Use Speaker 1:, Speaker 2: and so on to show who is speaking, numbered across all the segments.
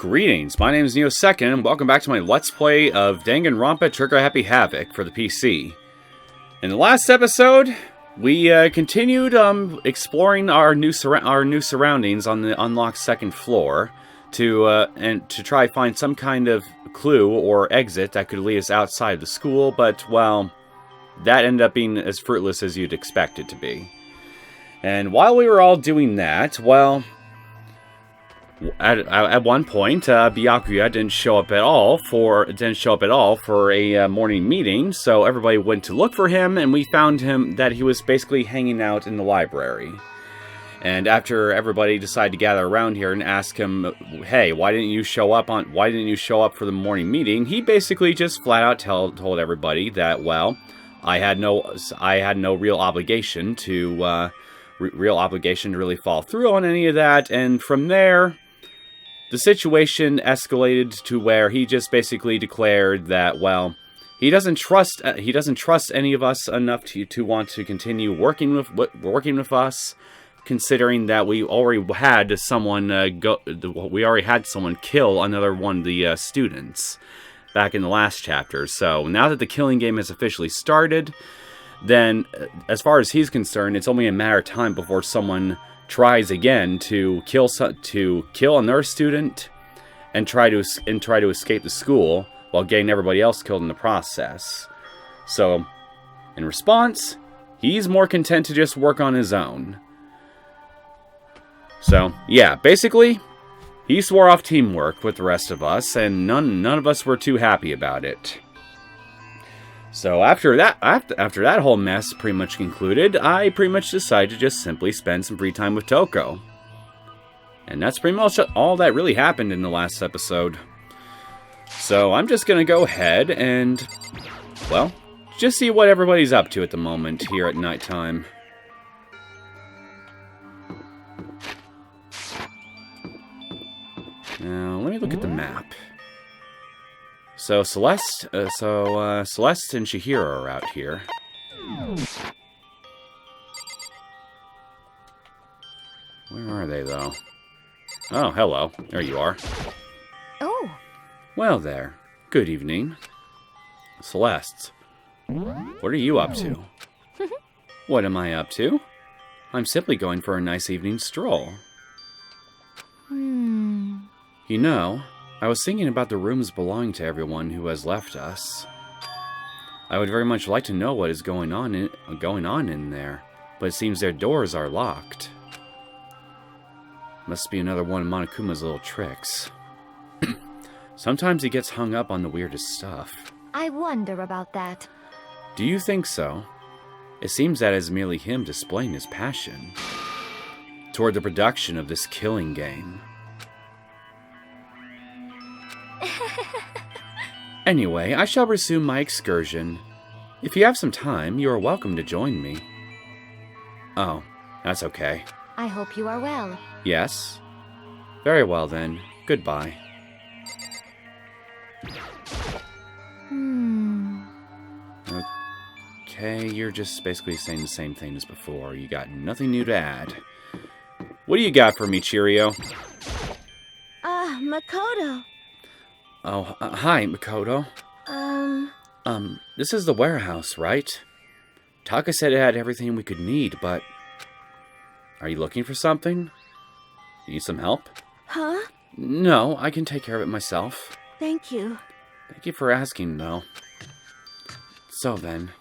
Speaker 1: Greetings, my name is Neosekken, and welcome back to my Let's Play of Danganronpa Trigger Happy Havoc for the PC. In the last episode, we continued exploring our new surroundings on the unlocked second floor to try find some kind of clue or exit that could lead us outside the school, but, well, that ended up being as fruitless as you'd expect it to be. And while we were all doing that, well, at one point, Byakuya didn't show up at all for a morning meeting, so everybody went to look for him, and we found him that he was basically hanging out in the library. And after everybody decided to gather around here and ask him, "Hey, why didn't you show up for the morning meeting?" He basically just flat out told everybody that, well, I had no real obligation to really follow through on any of that, and from there, the situation escalated to where he just basically declared that, well, he doesn't trust any of us enough to want to continue working with us, considering that we already had someone kill another one of the students back in the last chapter. So now that the killing game has officially started, then as far as he's concerned, it's only a matter of time before someone tries again to kill another student and try to escape the school while getting everybody else killed in the process. So, in response, he's more content to just work on his own. So, yeah, basically, he swore off teamwork with the rest of us, and none of us were too happy about it. So after that whole mess pretty much concluded, I pretty much decided to just simply spend some free time with Toko. And that's pretty much all that really happened in the last episode. So I'm just gonna go ahead and, well, just see what everybody's up to at the moment here at nighttime. Now, let me look at the map. So Celeste and Chihiro are out here. Where are they, though? Oh, hello. There you are.
Speaker 2: Oh.
Speaker 1: Well there. Good evening. Celeste, what are you up to? What am I up to? I'm simply going for a nice evening stroll. You know, I was thinking about the rooms belonging to everyone who has left us. I would very much like to know what is going on in there, but it seems their doors are locked. Must be another one of Monokuma's little tricks. Sometimes he gets hung up on the weirdest stuff.
Speaker 2: I wonder about that.
Speaker 1: Do you think so? It seems that is merely him displaying his passion toward the production of this killing game. Anyway, I shall resume my excursion. If you have some time, you are welcome to join me. Oh, that's okay.
Speaker 2: I hope you are well.
Speaker 1: Yes? Very well then. Goodbye. Okay, you're just basically saying the same thing as before. You got nothing new to add. What do you got for me, Cheerio?
Speaker 2: Makoto.
Speaker 1: Oh, hi, Makoto. This is the warehouse, right? Taka said it had everything we could need, but... Are you looking for something? Need some help?
Speaker 2: Huh?
Speaker 1: No, I can take care of it myself.
Speaker 2: Thank you.
Speaker 1: Thank you for asking, though. So then,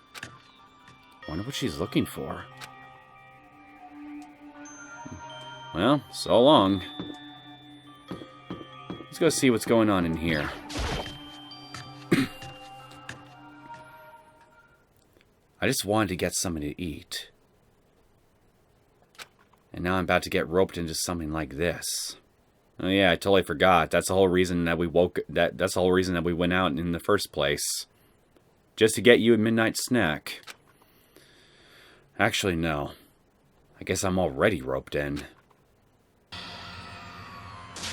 Speaker 1: wonder what she's looking for. Well, so long. Let's go see what's going on in here. I just wanted to get something to eat. And now I'm about to get roped into something like this. Oh yeah, I totally forgot. That's the whole reason that that's the whole reason that we went out in the first place. Just to get you a midnight snack. Actually, no. I guess I'm already roped in.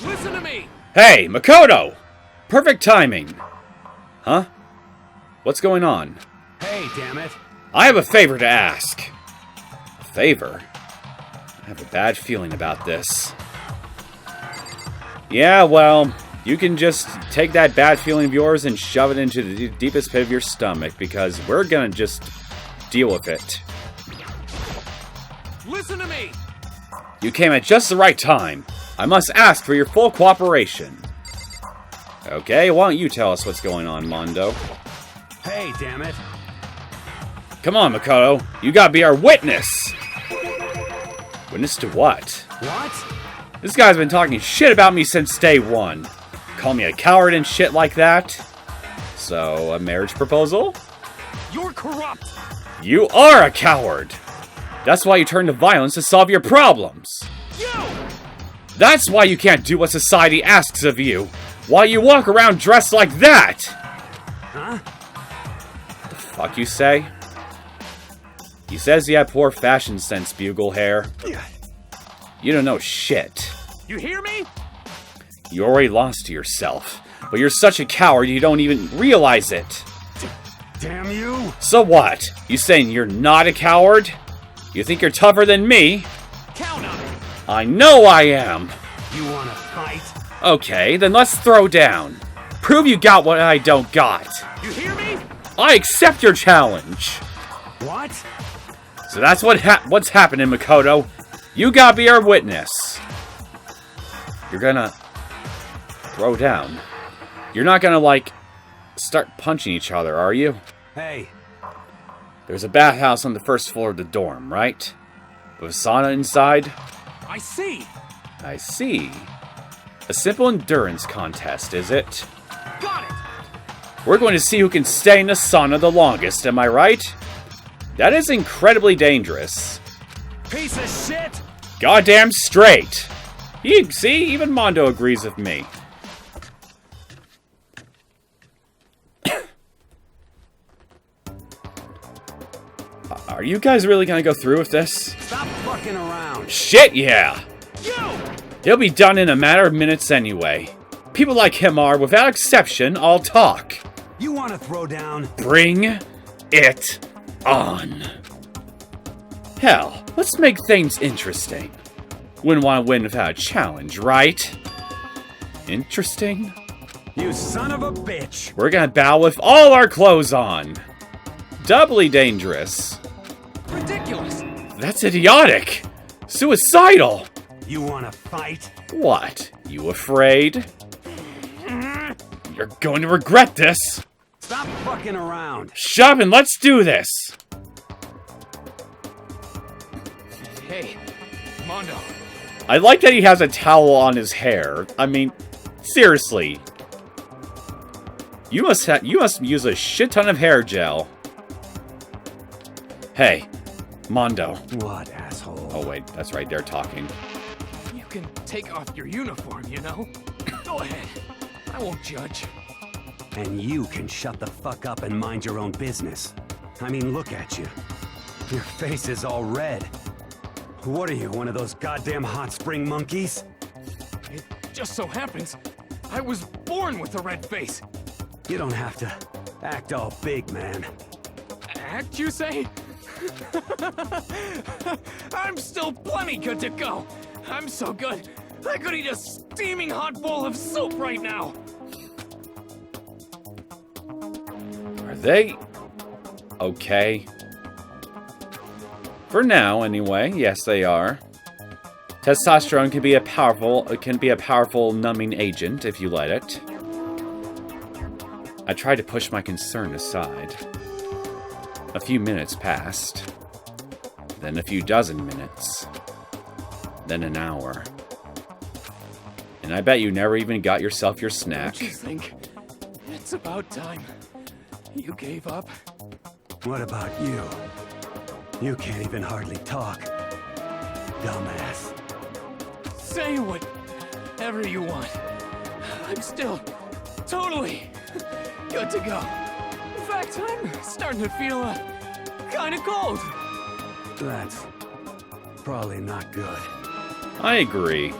Speaker 3: Listen to me!
Speaker 1: Hey, Makoto! Perfect timing! Huh? What's going on?
Speaker 3: Hey, damn it.
Speaker 1: I have a favor to ask. A favor? I have a bad feeling about this. Yeah, well, you can just take that bad feeling of yours and shove it into the deepest pit of your stomach, because we're gonna just deal with it.
Speaker 3: Listen to me!
Speaker 1: You came at just the right time. I must ask for your full cooperation. Okay, why don't you tell us what's going on, Mondo?
Speaker 3: Hey, damn it!
Speaker 1: Come on, Makoto. You gotta be our witness! Witness to what?
Speaker 3: What?
Speaker 1: This guy's been talking shit about me since day one. Call me a coward and shit like that? So, a marriage proposal?
Speaker 3: You're corrupt!
Speaker 1: You are a coward! That's why you turn to violence to solve your problems!
Speaker 3: You!
Speaker 1: That's why you can't do what society asks of you! Why you walk around dressed like that!
Speaker 3: Huh?
Speaker 1: The fuck you say? He says you have poor fashion sense, Bugle Hair. You don't know shit.
Speaker 3: You hear me?
Speaker 1: You already lost to yourself. But you're such a coward you don't even realize it.
Speaker 3: Damn you!
Speaker 1: So what? You saying you're not a coward? You think you're tougher than me?
Speaker 3: Count on it!
Speaker 1: I know I am!
Speaker 3: You wanna fight?
Speaker 1: Okay, then let's throw down. Prove you got what I don't got.
Speaker 3: You hear me?
Speaker 1: I accept your challenge.
Speaker 3: What?
Speaker 1: So that's what's happening, Makoto. You gotta be our witness. You're gonna throw down. You're not gonna, like, start punching each other, are you?
Speaker 3: Hey.
Speaker 1: There's a bathhouse on the first floor of the dorm, right? With a sauna inside?
Speaker 3: I see!
Speaker 1: I see. A simple endurance contest, is it?
Speaker 3: Got it!
Speaker 1: We're going to see who can stay in the sauna the longest, am I right? That is incredibly dangerous.
Speaker 3: Piece of shit!
Speaker 1: Goddamn straight! See, even Mondo agrees with me. Are you guys really gonna go through with this?
Speaker 3: Stop fucking around!
Speaker 1: Shit, yeah!
Speaker 3: You!
Speaker 1: He'll be done in a matter of minutes anyway. People like him are, without exception, all talk.
Speaker 3: You wanna throw down?
Speaker 1: Bring it on. Hell, let's make things interesting. Wouldn't want to win without a challenge, right? Interesting?
Speaker 3: You son of a bitch!
Speaker 1: We're gonna battle with all our clothes on. Doubly dangerous.
Speaker 3: Ridiculous!
Speaker 1: That's idiotic. Suicidal.
Speaker 3: You wanna fight?
Speaker 1: What? You afraid? You're going to regret this.
Speaker 3: Stop fucking around!
Speaker 1: Shut up and let's do this.
Speaker 3: Hey, Mondo.
Speaker 1: I like that he has a towel on his hair. I mean, seriously. You must use a shit ton of hair gel. Hey, Mondo.
Speaker 3: What, asshole?
Speaker 1: Oh wait, that's right, they're talking.
Speaker 3: You can take off your uniform, you know? Go ahead. I won't judge.
Speaker 4: And you can shut the fuck up and mind your own business. I mean, look at you. Your face is all red. What are you, one of those goddamn hot spring monkeys?
Speaker 3: It just so happens I was born with a red face.
Speaker 4: You don't have to act all big, man.
Speaker 3: Act, you say? I'm still plenty good to go. I'm so good, I could eat a steaming hot bowl of soup right now.
Speaker 1: Are they okay? For now, anyway. Yes, they are. Testosterone can be a powerful numbing agent if you let it. I tried to push my concern aside. A few minutes passed. Then a few dozen minutes. Then an hour. And I bet you never even got yourself your snack.
Speaker 3: Don't you think it's about time you gave up?
Speaker 4: What about you? You can't even hardly talk. Dumbass.
Speaker 3: Say whatever you want. I'm still totally good to go. In fact, I'm starting to feel kind of cold.
Speaker 4: That's probably not good.
Speaker 1: I agree.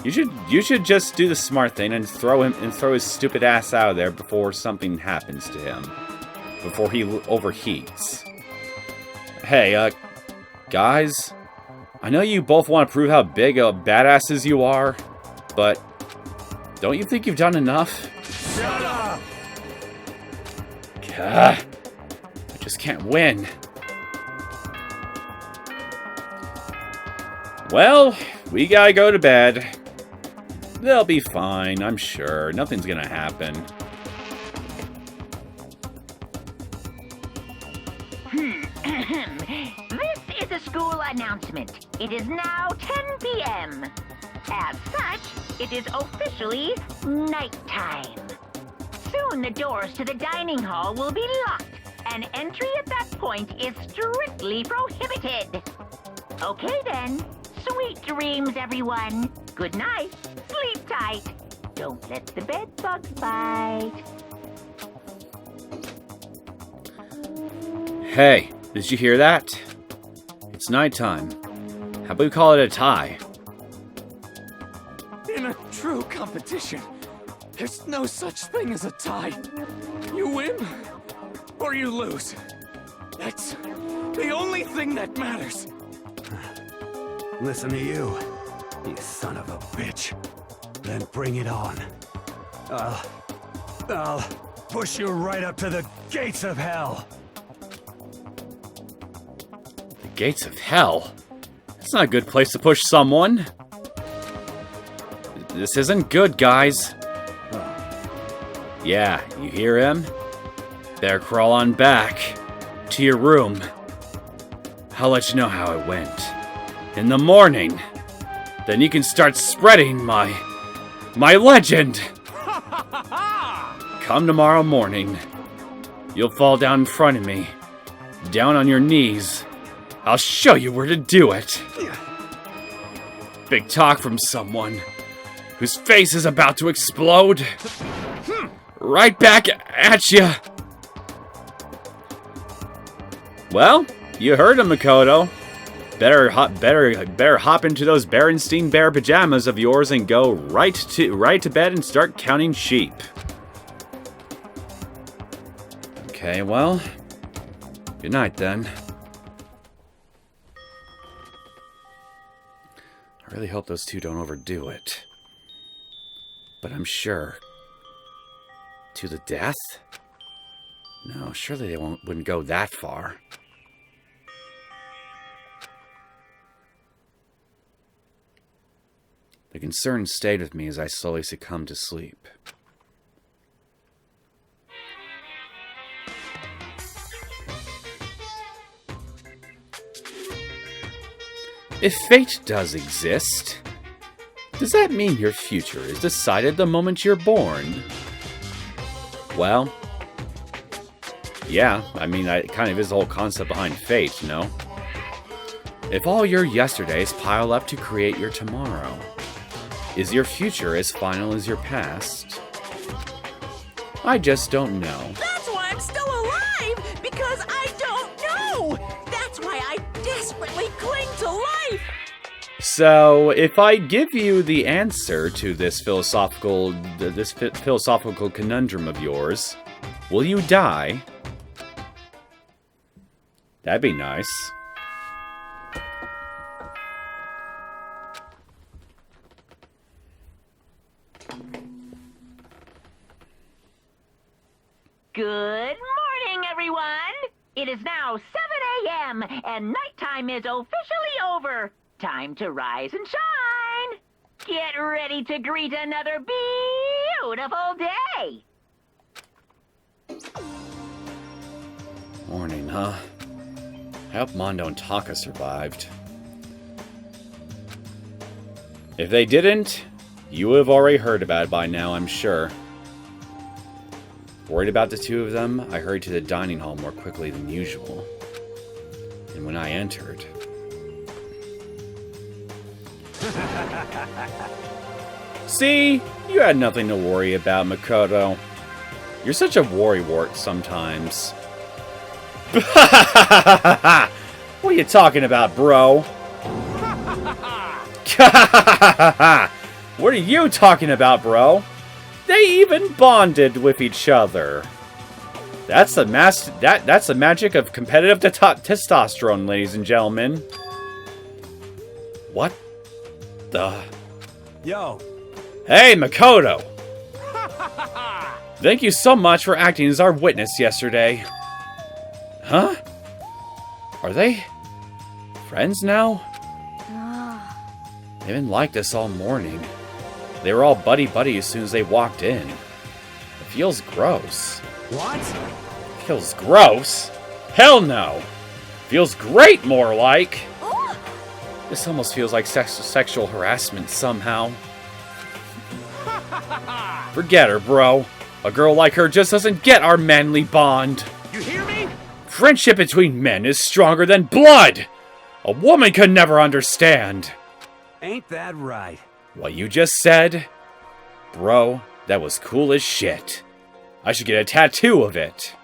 Speaker 1: You should just do the smart thing and throw his stupid ass out of there before something happens to him. Before he overheats. Hey, guys, I know you both want to prove how big of badasses you are, but Don't you think you've done enough?
Speaker 4: Shut up!
Speaker 1: Gah, I just can't win. Well, we gotta go to bed. They'll be fine, I'm sure. Nothing's gonna happen.
Speaker 5: This is a school announcement. It is now 10 p.m. As such, it is officially nighttime. Soon the doors to the dining hall will be locked, and entry at that point is strictly prohibited. Okay then. Sweet dreams, everyone. Good night. Sleep tight. Don't let the bed bugs bite.
Speaker 1: Hey, did you hear that? It's nighttime. How about we call it a tie?
Speaker 3: In a true competition, there's no such thing as a tie. You win, or you lose. That's the only thing that matters.
Speaker 4: Listen to you, you son of a bitch. Then bring it on. I'll push you right up to the gates of hell.
Speaker 1: The gates of hell? That's not a good place to push someone. This isn't good, guys. Yeah, you hear him? Better crawl on back to your room. I'll let you know how it went. In the morning, then you can start spreading my legend. Come tomorrow morning, you'll fall down in front of me, down on your knees. I'll show you where to do it. Big talk from someone whose face is about to explode. Right back at you. To you heard him, Makoto. Better hop into those Berenstein Bear pajamas of yours and go right to bed and start counting sheep. Okay, well, good night then. I really hope those two don't overdo it. But I'm sure. To the death? No, surely they wouldn't go that far. The concern stayed with me as I slowly succumbed to sleep. If fate does exist, does that mean your future is decided the moment you're born? Well, yeah, I mean, it kind of is the whole concept behind fate, you know? If all your yesterdays pile up to create your tomorrow, is your future as final as your past? I just don't know.
Speaker 6: That's why I'm still alive, because I don't know. That's why I desperately cling to life.
Speaker 1: So, if I give you the answer to this philosophical conundrum of yours, will you die? That'd be nice.
Speaker 5: Good morning, everyone! It is now 7 a.m. and nighttime is officially over. Time to rise and shine! Get ready to greet another beautiful day!
Speaker 1: Morning, huh? I hope Mondo and Taka survived. If they didn't, you would have already heard about it by now, I'm sure. Worried about the two of them, I hurried to the dining hall more quickly than usual. And when I entered... See? You had nothing to worry about, Makoto. You're such a worrywart sometimes. What are you talking about, bro? What are you talking about, bro? They even bonded with each other. That's the that's the magic of competitive testosterone, ladies and gentlemen. What the?
Speaker 4: Yo,
Speaker 1: Hey, Makoto! Thank you so much for acting as our witness yesterday. Huh? Are they friends now? They didn't like us all morning. They were all buddy-buddy as soon as they walked in. It feels gross.
Speaker 4: What?
Speaker 1: Feels gross? Hell no! Feels great, more like! This almost feels like sexual harassment somehow. Forget her, bro. A girl like her just doesn't get our manly bond.
Speaker 4: You hear me?
Speaker 1: Friendship between men is stronger than blood! A woman could never understand.
Speaker 4: Ain't that right?
Speaker 1: What you just said? Bro, that was cool as shit. I should get a tattoo of it.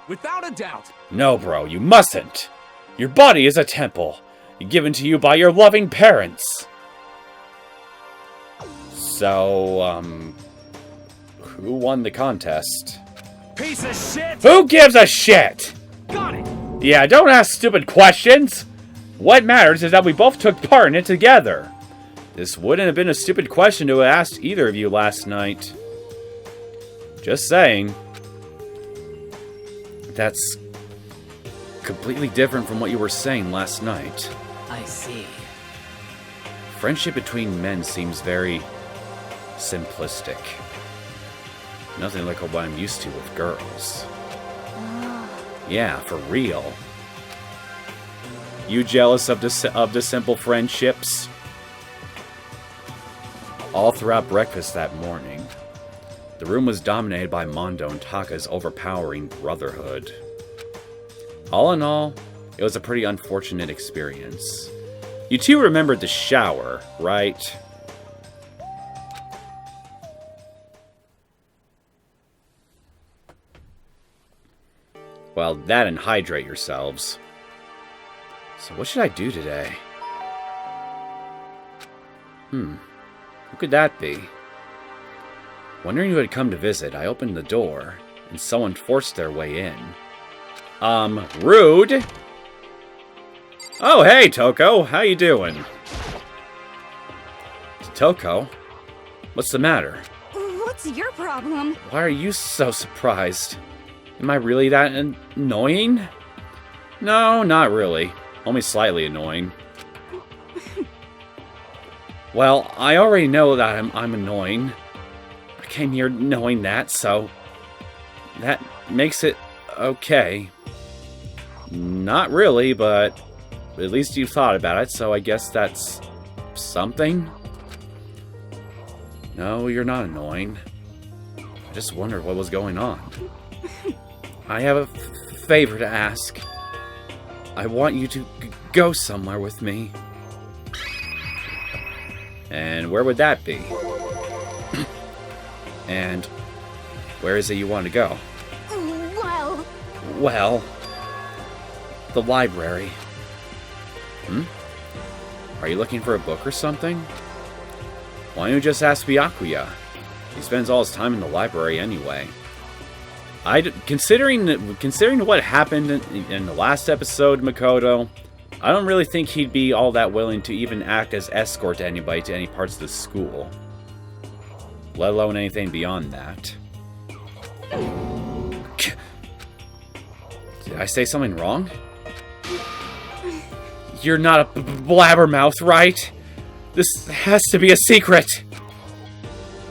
Speaker 3: Without a doubt.
Speaker 1: No, bro, you mustn't. Your body is a temple, given to you by your loving parents. So, who won the contest?
Speaker 4: Piece of shit!
Speaker 1: Who gives a shit?
Speaker 4: Got it!
Speaker 1: Yeah, don't ask stupid questions. What matters is that we both took part in it together. This wouldn't have been a stupid question to have asked either of you last night. Just saying. That's completely different from what you were saying last night.
Speaker 3: I see.
Speaker 1: Friendship between men seems very simplistic. Nothing like what I'm used to with girls. Yeah, for real. You jealous of the simple friendships? All throughout breakfast that morning, the room was dominated by Mondo and Taka's overpowering brotherhood. All in all, it was a pretty unfortunate experience. You two remembered the shower, right? Well, that and hydrate yourselves. So what should I do today? Who could that be? Wondering who had come to visit, I opened the door, and someone forced their way in. Rude! Oh, hey, Toko, how you doing? Toko? What's the matter?
Speaker 6: What's your problem?
Speaker 1: Why are you so surprised? Am I really that annoying? No, not really. Only slightly annoying. Well, I already know that I'm annoying. I came here knowing that, so that makes it okay. Not really, but at least you thought about it, so I guess that's something. No, you're not annoying. I just wondered what was going on. I have a favor to ask. I want you to go somewhere with me. And where would that be? And where is it you want to go? Well, the library. Are you looking for a book or something? Why don't you just ask Byakuya? He spends all his time in the library anyway. Considering what happened in the last episode, Makoto, I don't really think he'd be all that willing to even act as escort to anybody to any parts of the school. Let alone anything beyond that. Did I say something wrong? You're not a blabbermouth, right? This has to be a secret!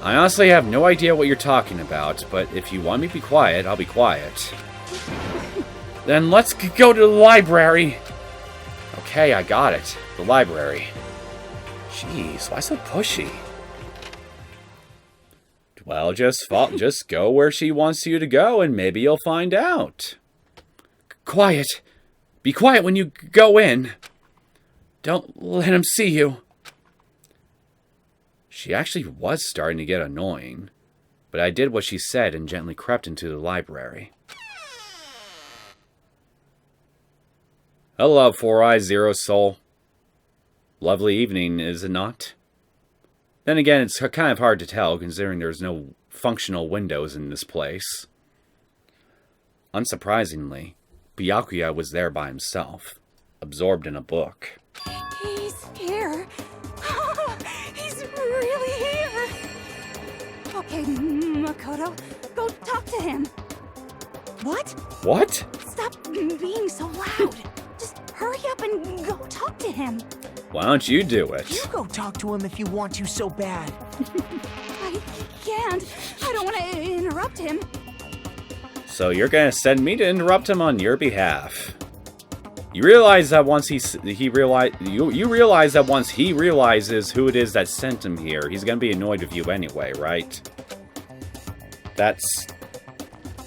Speaker 1: I honestly have no idea what you're talking about, but if you want me to be quiet, I'll be quiet. Then let's go to the library! Okay, I got it. The library. Jeez, why so pushy? Well, just go where she wants you to go, and maybe you'll find out. Quiet. Be quiet when you go in. Don't let him see you. She actually was starting to get annoying, but I did what she said and gently crept into the library. Hello, Four Eyes Zero Soul. Lovely evening, is it not? Then again, it's kind of hard to tell, considering there's no functional windows in this place. Unsurprisingly, Byakuya was there by himself, absorbed in a book.
Speaker 6: He's here. He's really here. Makoto, go talk to him. What?
Speaker 1: What?
Speaker 6: Stop being so loud. Just hurry up and go talk to him.
Speaker 1: Why don't you do it?
Speaker 7: You go talk to him if you want to so bad.
Speaker 6: I can't. I don't want to interrupt him.
Speaker 1: So you're gonna send me to interrupt him on your behalf. You realize that once you realize that once he realizes who it is that sent him here, he's gonna be annoyed with you anyway, right? That's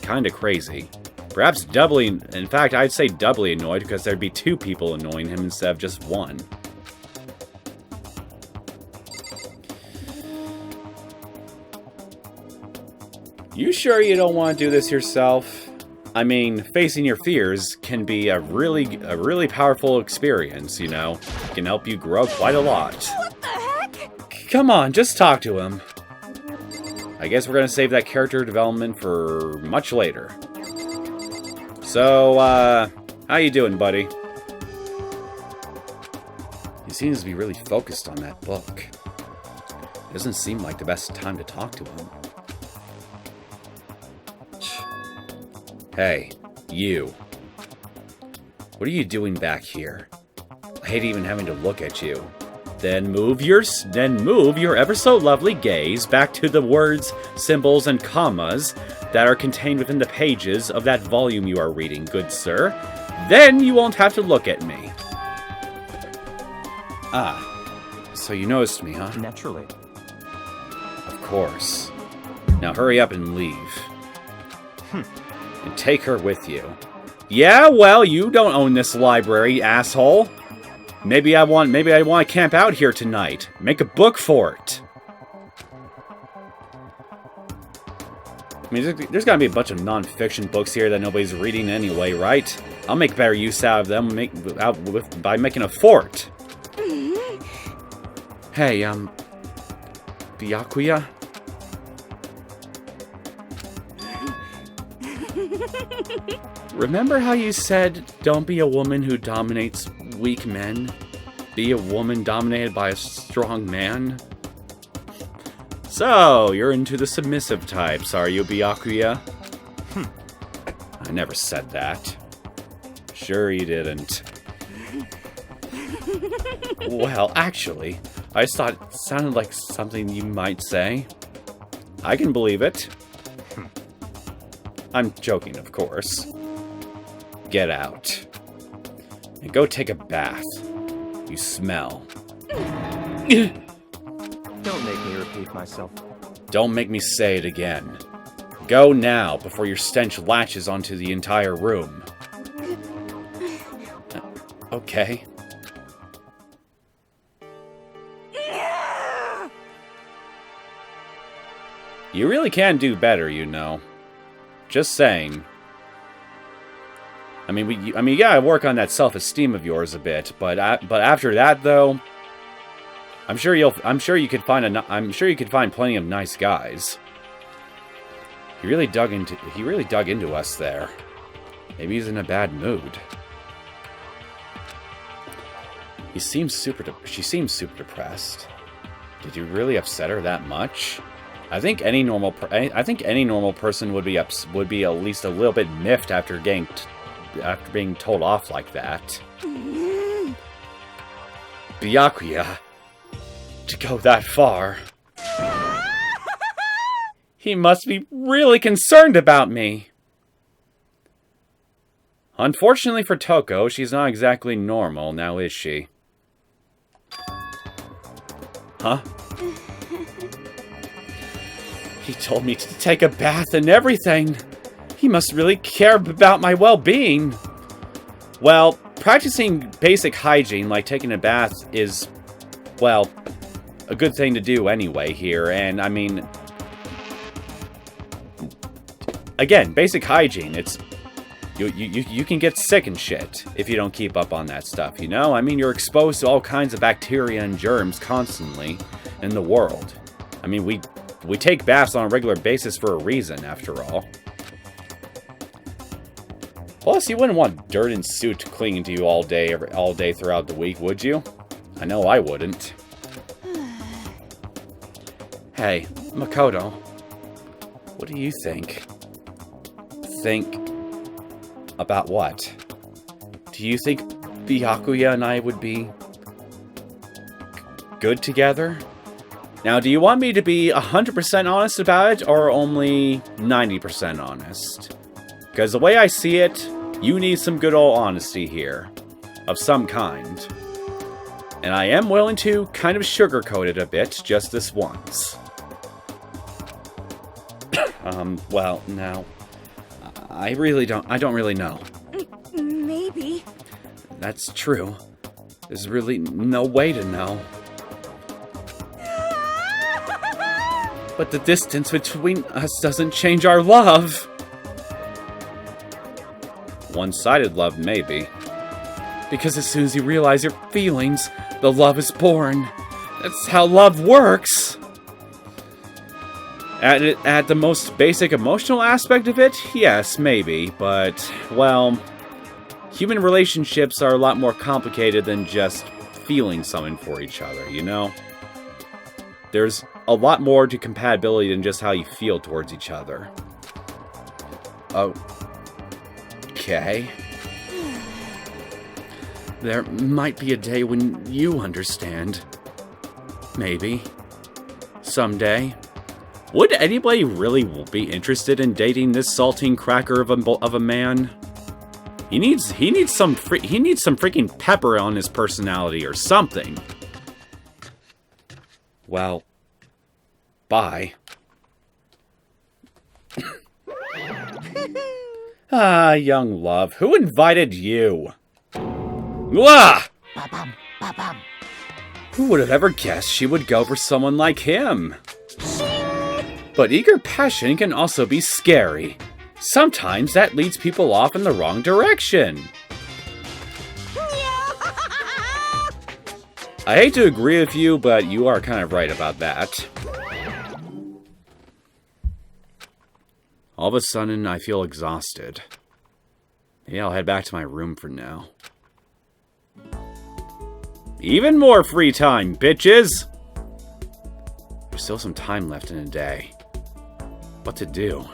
Speaker 1: kind of crazy. Perhaps doubly, in fact, I'd say doubly annoyed because there'd be 2 people annoying him instead of just 1. You sure you don't want to do this yourself? I mean, facing your fears can be a really powerful experience, you know? It can help you grow quite a lot.
Speaker 6: What the heck?
Speaker 1: Come on, just talk to him. I guess we're gonna save that character development for much later. So, how you doing, buddy? He seems to be really focused on that book. It doesn't seem like the best time to talk to him. Hey, you. What are you doing back here? I hate even having to look at you. Then move your ever so lovely gaze back to the words, symbols, and commas that are contained within the pages of that volume you are reading, good sir. Then you won't have to look at me. Ah, so you noticed me, huh?
Speaker 7: Naturally.
Speaker 1: Of course. Now hurry up and leave. And take her with you. Yeah, well, you don't own this library, asshole. Maybe I want to camp out here tonight. Make a book for it. I mean, there's gotta be a bunch of non-fiction books here that nobody's reading anyway, right? I'll make better use out of them by making a fort. Hey, Byakuya? Remember how you said, don't be a woman who dominates weak men? Be a woman dominated by a strong man? So, you're into the submissive types, are you, Byakuya? I never said that. Sure you didn't. Well, actually, I just thought it sounded like something you might say. I can believe it. I'm joking, of course. Get out. And go take a bath. You smell.
Speaker 7: Don't make me repeat myself.
Speaker 1: Don't make me say it again. Go now, before your stench latches onto the entire room. Okay. You really can do better, you know. Just saying. I mean, you gotta work on that self-esteem of yours a bit, but after that, though, I'm sure you could find plenty of nice guys. He really dug into us there. Maybe he's in a bad mood. She seems super depressed. Did you really upset her that much? I think any normal person would be at least a little bit miffed after being told off like that. Byakuya, to go that far. He must be really concerned about me. Unfortunately for Toko, she's not exactly normal, now is she? Huh? He told me to take a bath and everything. He must really care about my well-being. Well, practicing basic hygiene like taking a bath is, well, a good thing to do anyway here. And I mean, again, basic hygiene, it's you can get sick and shit if you don't keep up on that stuff, you know? I mean, you're exposed to all kinds of bacteria and germs constantly in the world. I mean, we take baths on a regular basis for a reason, after all. Plus, you wouldn't want dirt and soot clinging to you all day throughout the week, would you? I know I wouldn't. Hey, Makoto. What do you think? Think about what? Do you think Byakuya and I would be good together? Now, do you want me to be 100% honest about it, or only 90% honest? Because the way I see it, you need some good old honesty here. Of some kind. And I am willing to kind of sugarcoat it a bit, just this once. Well, now... I don't really know.
Speaker 6: Maybe.
Speaker 1: That's true. There's really no way to know. But the distance between us doesn't change our love. One-sided love, maybe. Because as soon as you realize your feelings, the love is born. That's how love works. At the most basic emotional aspect of it, yes, maybe. But, well, human relationships are a lot more complicated than just feeling something for each other, you know? There's a lot more to compatibility than just how you feel towards each other. Oh. Okay. There might be a day when you understand. Maybe. Someday. Would anybody really be interested in dating this saltine cracker of a man? He needs some freaking pepper on his personality or something. Well, bye. Ah, young love, who invited you? Wah! Who would have ever guessed she would go for someone like him? But eager passion can also be scary. Sometimes that leads people off in the wrong direction. I hate to agree with you, but you are kind of right about that. All of a sudden, I feel exhausted. Maybe I'll head back to my room for now. Even more free time, bitches! There's still some time left in a day. What to do?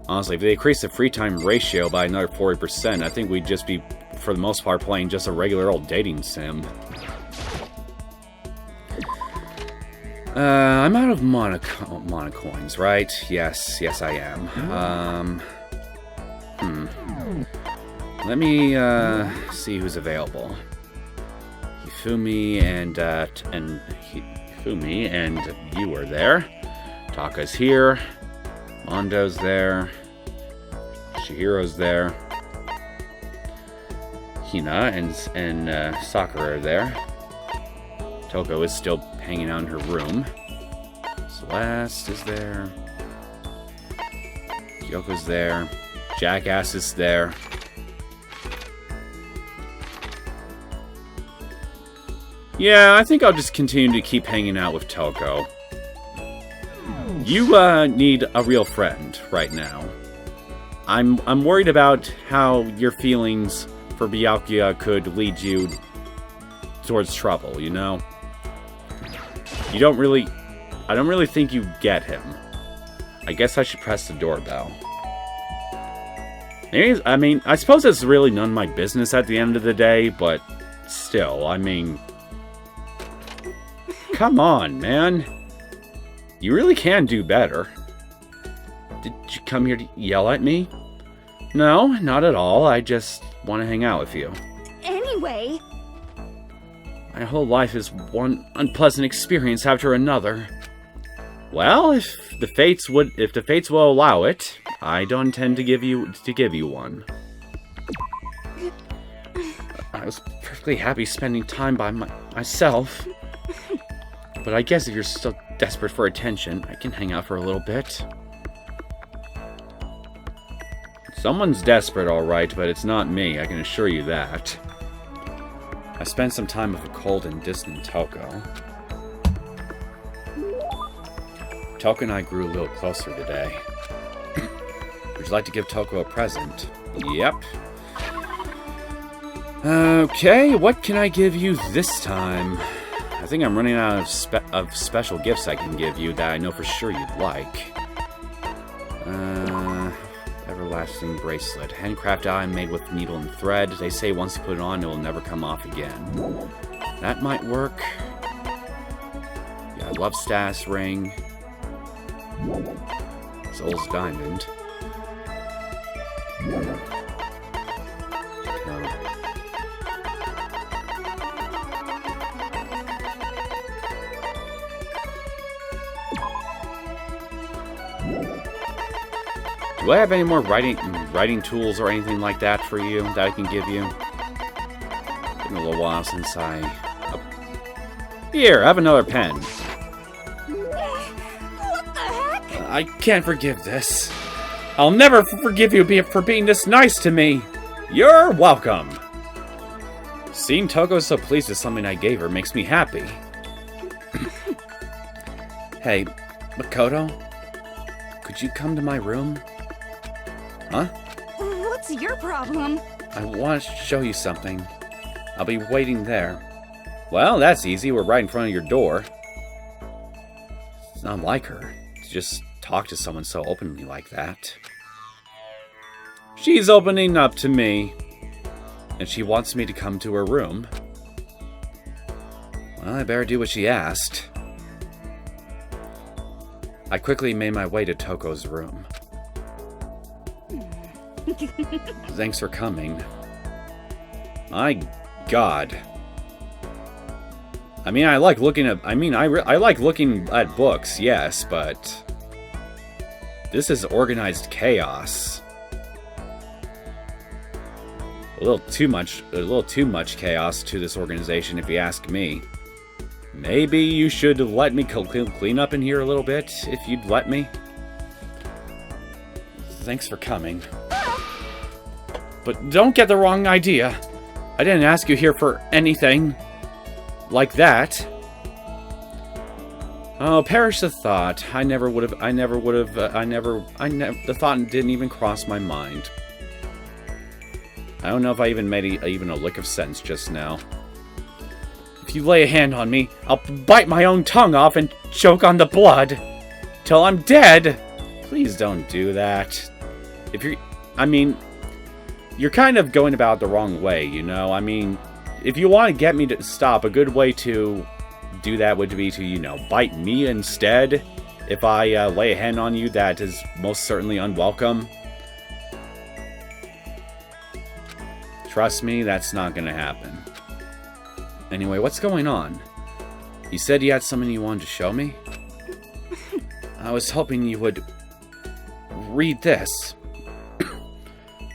Speaker 1: Honestly, if they increase the free time ratio by another 40%, I think we'd just be, for the most part, playing just a regular old dating sim. I'm out of monocoins, right? Yes, I am. Let me, see who's available. Hifumi and you are there. Taka's here. Mondo's there. Shihiro's there. Hina and Sakura are there. Toko is still hanging out in her room. Celeste is there. Kyoko's there. Jackass is there. Yeah, I think I'll just continue to keep hanging out with Toko. You need a real friend right now. I'm worried about how your feelings for Byakuya could lead you towards trouble, you know? I don't really think you get him. I guess I should press the doorbell. I mean, I suppose it's really none of my business at the end of the day, but still, I mean... Come on, man. You really can do better. Did you come here to yell at me? No, not at all. I just want to hang out with you.
Speaker 6: Anyway...
Speaker 1: My whole life is one unpleasant experience after another. Well, if the fates will allow it, I don't intend to give you one. I was perfectly happy spending time by myself. But I guess if you're still desperate for attention, I can hang out for a little bit. Someone's desperate, alright, but it's not me, I can assure you that. I spent some time with a cold and distant Toko. Toko and I grew a little closer today. Would you like to give Toko a present? Yep. Okay, what can I give you this time? I think I'm running out of special gifts I can give you that I know for sure you'd like. Everlasting bracelet. Handcrafted item made with needle and thread. They say once you put it on, it will never come off again. That might work. Yeah, love status ring. Soul's diamond. Do I have any more writing tools or anything like that for you that I can give you? It's been a little while since I... Oh. Here, have another pen.
Speaker 6: What the heck?
Speaker 1: I can't forgive this. I'll never forgive you for being this nice to me. You're welcome. Seeing Toko so pleased with something I gave her makes me happy. Hey, Makoto? Could you come to my room? Huh?
Speaker 6: What's your problem?
Speaker 1: I want to show you something. I'll be waiting there. Well, that's easy. We're right in front of your door. It's not like her to just talk to someone so openly like that. She's opening up to me. And she wants me to come to her room. Well, I better do what she asked. I quickly made my way to Toko's room. Thanks for coming. My God. I mean, I like looking at... I like looking at books, yes, but... This is organized chaos. A little too much chaos to this organization, if you ask me. Maybe you should let me clean up in here a little bit, if you'd let me. Thanks for coming. But don't get the wrong idea. I didn't ask you here for anything like that. Oh, perish the thought. The thought didn't even cross my mind. I don't know if I even made even a lick of sense just now. If you lay a hand on me, I'll bite my own tongue off and choke on the blood till I'm dead. Please don't do that. You're kind of going about it the wrong way, you know? I mean, if you want to get me to stop, a good way to do that would be to, bite me instead. If I lay a hand on you, that is most certainly unwelcome. Trust me, that's not going to happen. Anyway, what's going on? You said you had something you wanted to show me? I was hoping you would read this.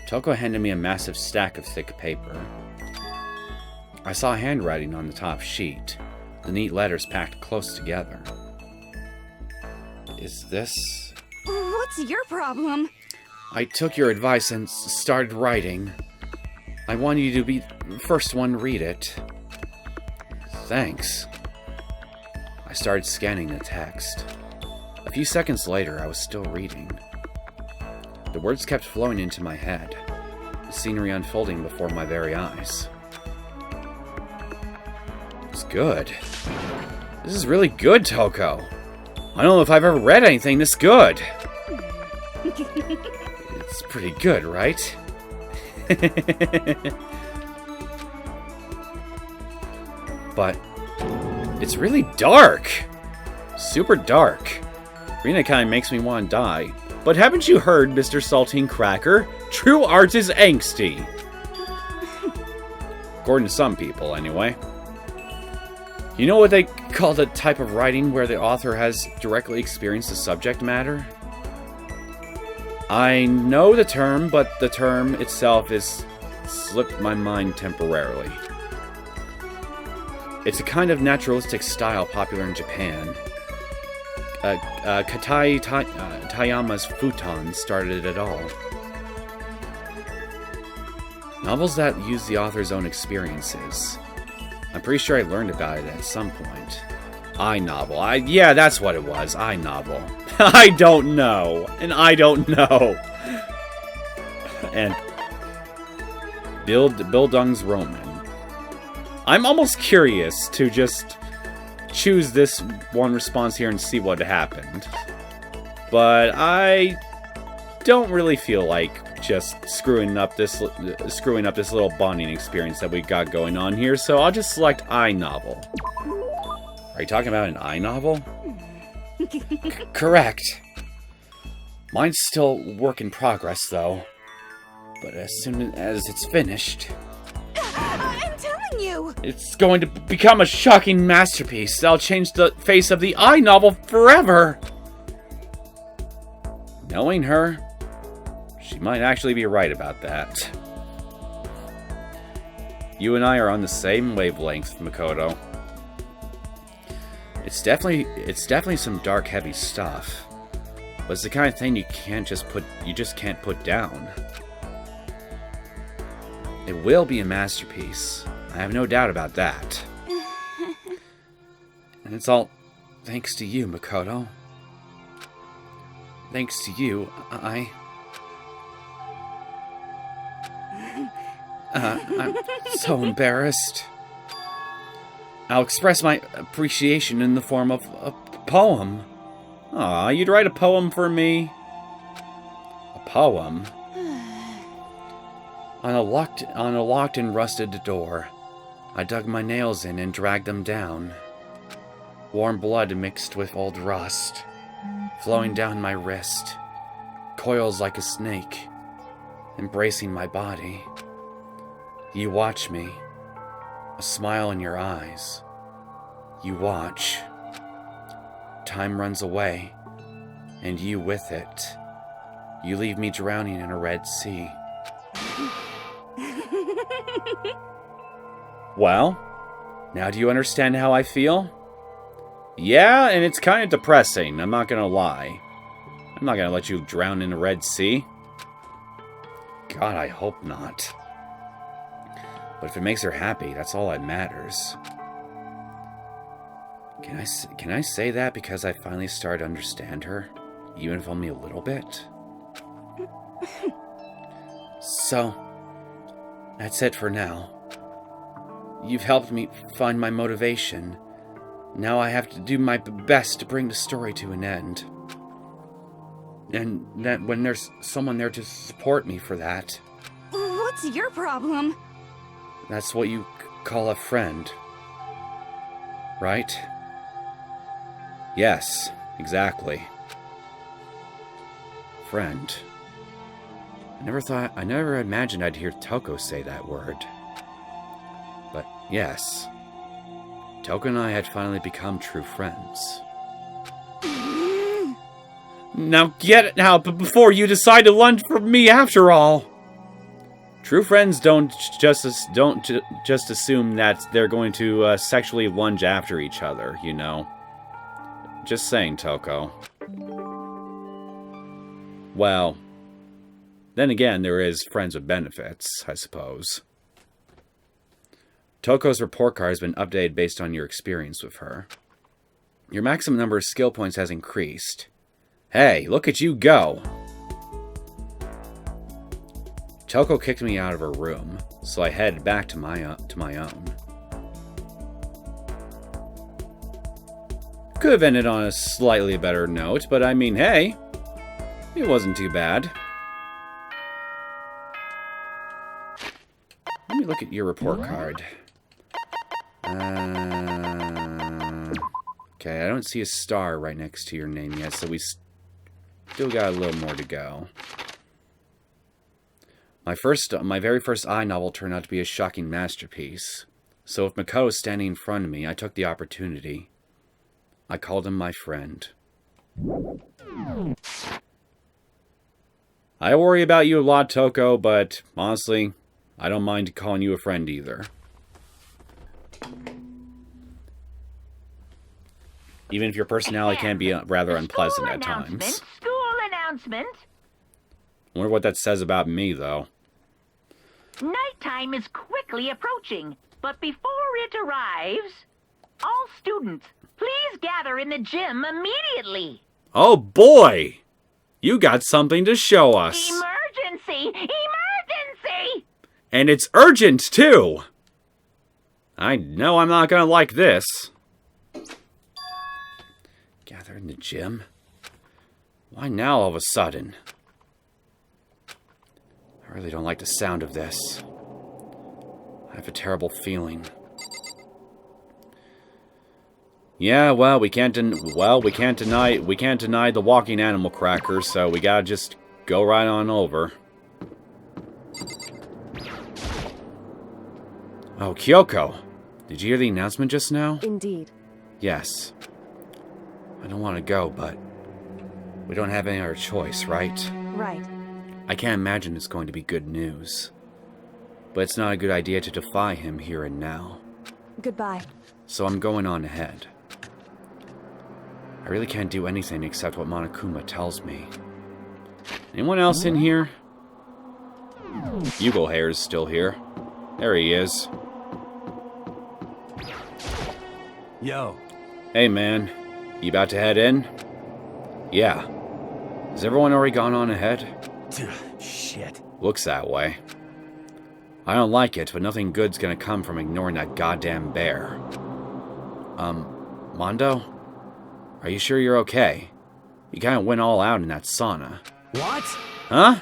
Speaker 1: Toko handed me a massive stack of thick paper. I saw handwriting on the top sheet, the neat letters packed close together. Is this...
Speaker 6: What's your problem?
Speaker 1: I took your advice and started writing. I wanted you to be the first one to read it. Thanks. I started scanning the text. A few seconds later, I was still reading. The words kept flowing into my head, the scenery unfolding before my very eyes. It's good. This is really good, Toko. I don't know if I've ever read anything this good. It's pretty good, right? But it's really dark. Super dark. Reading it kind of makes me want to die. But haven't you heard, Mr. Saltine Cracker? True art is angsty. According to some people, anyway. You know what they call the type of writing where the author has directly experienced the subject matter? I know the term, but the term itself has slipped my mind temporarily. It's a kind of naturalistic style popular in Japan. Katai Tayama's Futon started it all. Novels that use the author's own experiences. I'm pretty sure I learned about it at some point. I-novel. Yeah, that's what it was. I-novel. I don't know. And I don't know. And Bildungsroman. I'm almost curious to just choose this one response here and see what happened. But I don't really feel like just screwing up this little bonding experience that we got going on here, so I'll just select I novel. Are you talking about an I novel? Correct. Mine's still work in progress, though. But as soon as it's finished...
Speaker 6: I'm telling you!
Speaker 1: It's going to become a shocking masterpiece that'll change the face of the I novel forever! Knowing her, she might actually be right about that. You and I are on the same wavelength, Makoto. It's definitely some dark, heavy stuff. But it's the kind of thing you just can't put down. It will be a masterpiece. I have no doubt about that. And it's all thanks to you, Makoto. Thanks to you, I'm so embarrassed. I'll express my appreciation in the form of a poem. Aw, you'd write a poem for me? A poem? On a locked and rusted door, I dug my nails in and dragged them down. Warm blood mixed with old rust, flowing down my wrist, coils like a snake, embracing my body. You watch me, a smile in your eyes. You watch. Time runs away, and you with it. You leave me drowning in a red sea. Well, now do you understand how I feel? Yeah, and it's kind of depressing, I'm not gonna lie. I'm not gonna let you drown in a red sea. God, I hope not. But if it makes her happy, that's all that matters. Can I say that because I finally started to understand her? Even if only a little bit? So, that's it for now. You've helped me find my motivation. Now I have to do my best to bring the story to an end. And that when there's someone there to support me for that.
Speaker 6: What's your problem?
Speaker 1: That's what you call a friend. Right? Yes, exactly. Friend. I never imagined I'd hear Toko say that word. But yes, Toko and I had finally become true friends. Now get it now, but before you decide to lunge for me after all! True friends don't just assume that they're going to sexually lunge after each other, you know. Just saying, Toko. Well, then again, there is friends with benefits, I suppose. Toko's report card has been updated based on your experience with her. Your maximum number of skill points has increased. Hey, look at you go! Toko kicked me out of her room, so I headed back to my own. Could have ended on a slightly better note, but I mean, hey, it wasn't too bad. Let me look at your report card. Okay, I don't see a star right next to your name yet, so we still got a little more to go. My very first I novel turned out to be a shocking masterpiece. So if Makoto's standing in front of me, I took the opportunity. I called him my friend. I worry about you a lot, Toko, but honestly, I don't mind calling you a friend either. Even if your personality can be rather unpleasant at times.
Speaker 5: School announcement.
Speaker 1: I wonder what that says about me, though.
Speaker 5: Nighttime is quickly approaching, but before it arrives, all students, please gather in the gym immediately.
Speaker 1: Oh boy! You got something to show us.
Speaker 5: Emergency! Emergency!
Speaker 1: And it's urgent, too! I know I'm not gonna like this. Gather in the gym? Why now all of a sudden? I really don't like the sound of this. I have a terrible feeling. Yeah, well, we can't deny the walking animal cracker, so we gotta just go right on over. Oh, Kyoko! Did you hear the announcement just now?
Speaker 8: Indeed.
Speaker 1: Yes. I don't want to go, but we don't have any other choice, right?
Speaker 8: Right.
Speaker 1: I can't imagine it's going to be good news. But it's not a good idea to defy him here and now.
Speaker 8: Goodbye.
Speaker 1: So I'm going on ahead. I really can't do anything except what Monokuma tells me. Anyone else in here? Bugle Hair's still here. There he is.
Speaker 4: Yo.
Speaker 1: Hey man, you about to head in? Yeah. Has everyone already gone on ahead?
Speaker 4: Shit.
Speaker 1: Looks that way. I don't like it, but nothing good's gonna come from ignoring that goddamn bear. Mondo? Are you sure you're okay? You kinda went all out in that sauna.
Speaker 4: What?
Speaker 1: Huh?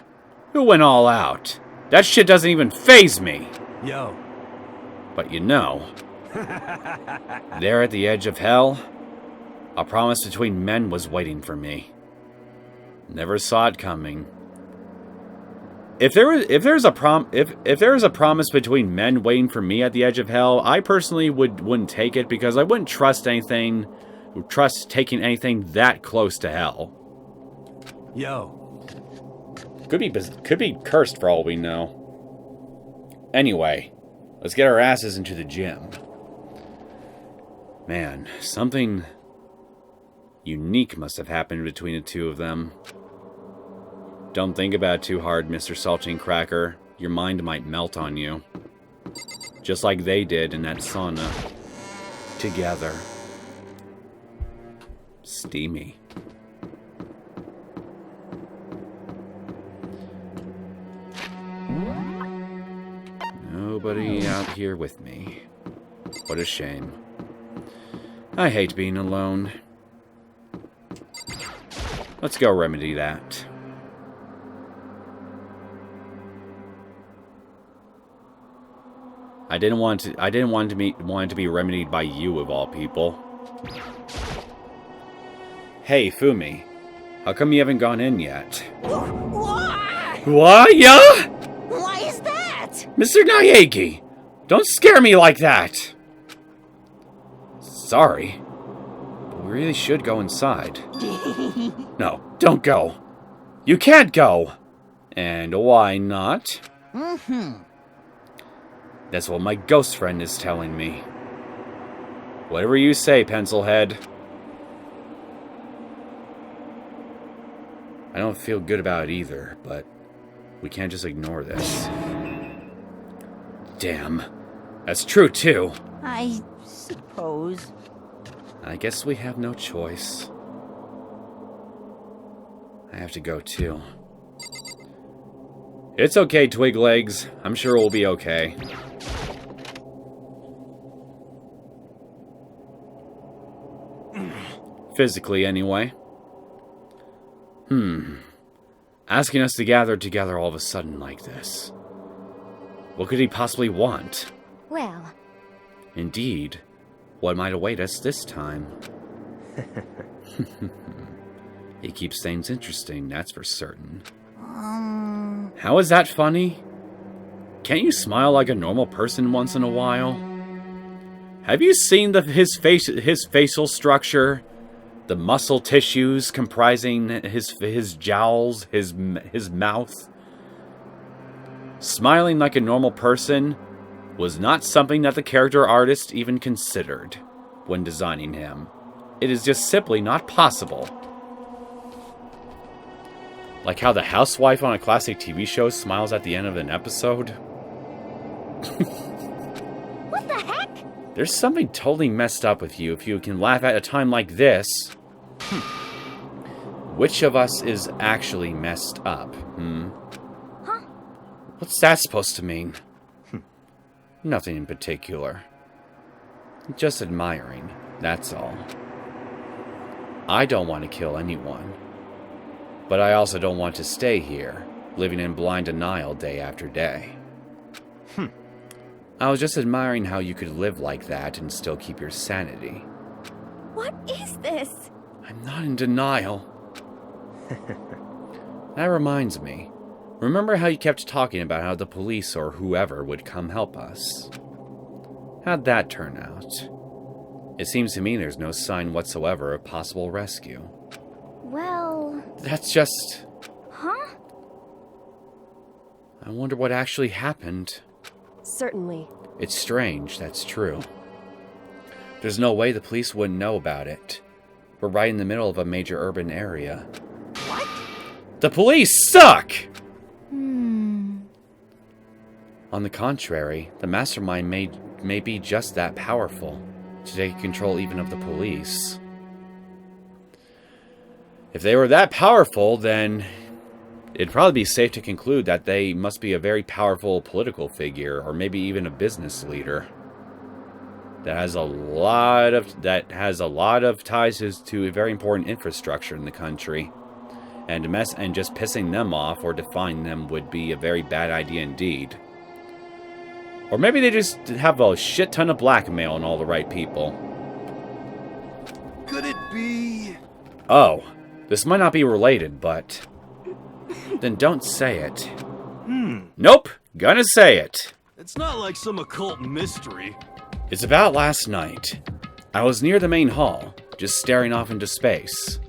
Speaker 1: Who went all out? That shit doesn't even faze me!
Speaker 4: Yo.
Speaker 1: But you know, there at the edge of hell, a promise between men was waiting for me. Never saw it coming. If there's a promise between men waiting for me at the edge of hell, I personally wouldn't take it because I wouldn't trust taking anything that close to hell.
Speaker 4: Yo.
Speaker 1: Could be cursed for all we know. Anyway, let's get our asses into the gym. Man, something unique must have happened between the two of them. Don't think about it too hard, Mr. Saltine Cracker. Your mind might melt on you. Just like they did in that sauna. Together. Steamy. Nobody out here with me. What a shame. I hate being alone. Let's go remedy that. I didn't want it to be remedied by you of all people. Hey, Fumi. How come you haven't gone in yet? What? Yeah?
Speaker 6: Why is that?
Speaker 1: Mr. Naegi! Don't scare me like that! Sorry. But we really should go inside. No, don't go. You can't go! And why not? That's what my ghost friend is telling me. Whatever you say, Pencilhead. I don't feel good about it either, but we can't just ignore this. Damn. That's true, too.
Speaker 6: I suppose.
Speaker 1: I guess we have no choice. I have to go, too. It's okay, Twiglegs. I'm sure we'll be okay. Physically, anyway. Asking us to gather together all of a sudden like this. What could he possibly want?
Speaker 2: Well,
Speaker 1: Indeed, what might await us this time? He keeps things interesting, that's for certain. How is that funny? Can't you smile like a normal person once in a while? Have you seen his facial structure? The muscle tissues comprising his jowls, his mouth. Smiling like a normal person was not something that the character artist even considered when designing him. It is just simply not possible. Like how the housewife on a classic TV show smiles at the end of an episode.
Speaker 2: what the heck?
Speaker 1: There's something totally messed up with you if you can laugh at a time like this. Which of us is actually messed up,
Speaker 2: Huh?
Speaker 1: What's that supposed to mean? Nothing in particular. Just admiring, that's all. I don't want to kill anyone. But I also don't want to stay here, living in blind denial day after day. I was just admiring how you could live like that and still keep your sanity.
Speaker 2: What is this?
Speaker 1: I'm not in denial. That reminds me. Remember how you kept talking about how the police or whoever would come help us? How'd that turn out? It seems to me there's no sign whatsoever of possible rescue.
Speaker 2: Well...
Speaker 1: That's just...
Speaker 2: Huh?
Speaker 1: I wonder what actually happened.
Speaker 8: Certainly.
Speaker 1: It's strange, that's true. There's no way the police wouldn't know about it. We're right in the middle of a major urban area.
Speaker 6: What?
Speaker 1: The police suck!
Speaker 2: Hmm.
Speaker 1: On the contrary, the mastermind may be just that powerful, to take control even of the police. If they were that powerful, then it'd probably be safe to conclude that they must be a very powerful political figure, or maybe even a business leader that has a lot of ties to a very important infrastructure in the country. And just pissing them off or defying them would be a very bad idea indeed. Or maybe they just have a shit ton of blackmail on all the right people.
Speaker 4: Could it be?
Speaker 1: Oh, this might not be related, but... Then don't say it. Nope, gonna say it.
Speaker 9: It's not like some occult mystery.
Speaker 1: It's about last night. I was near the main hall, just staring off into space.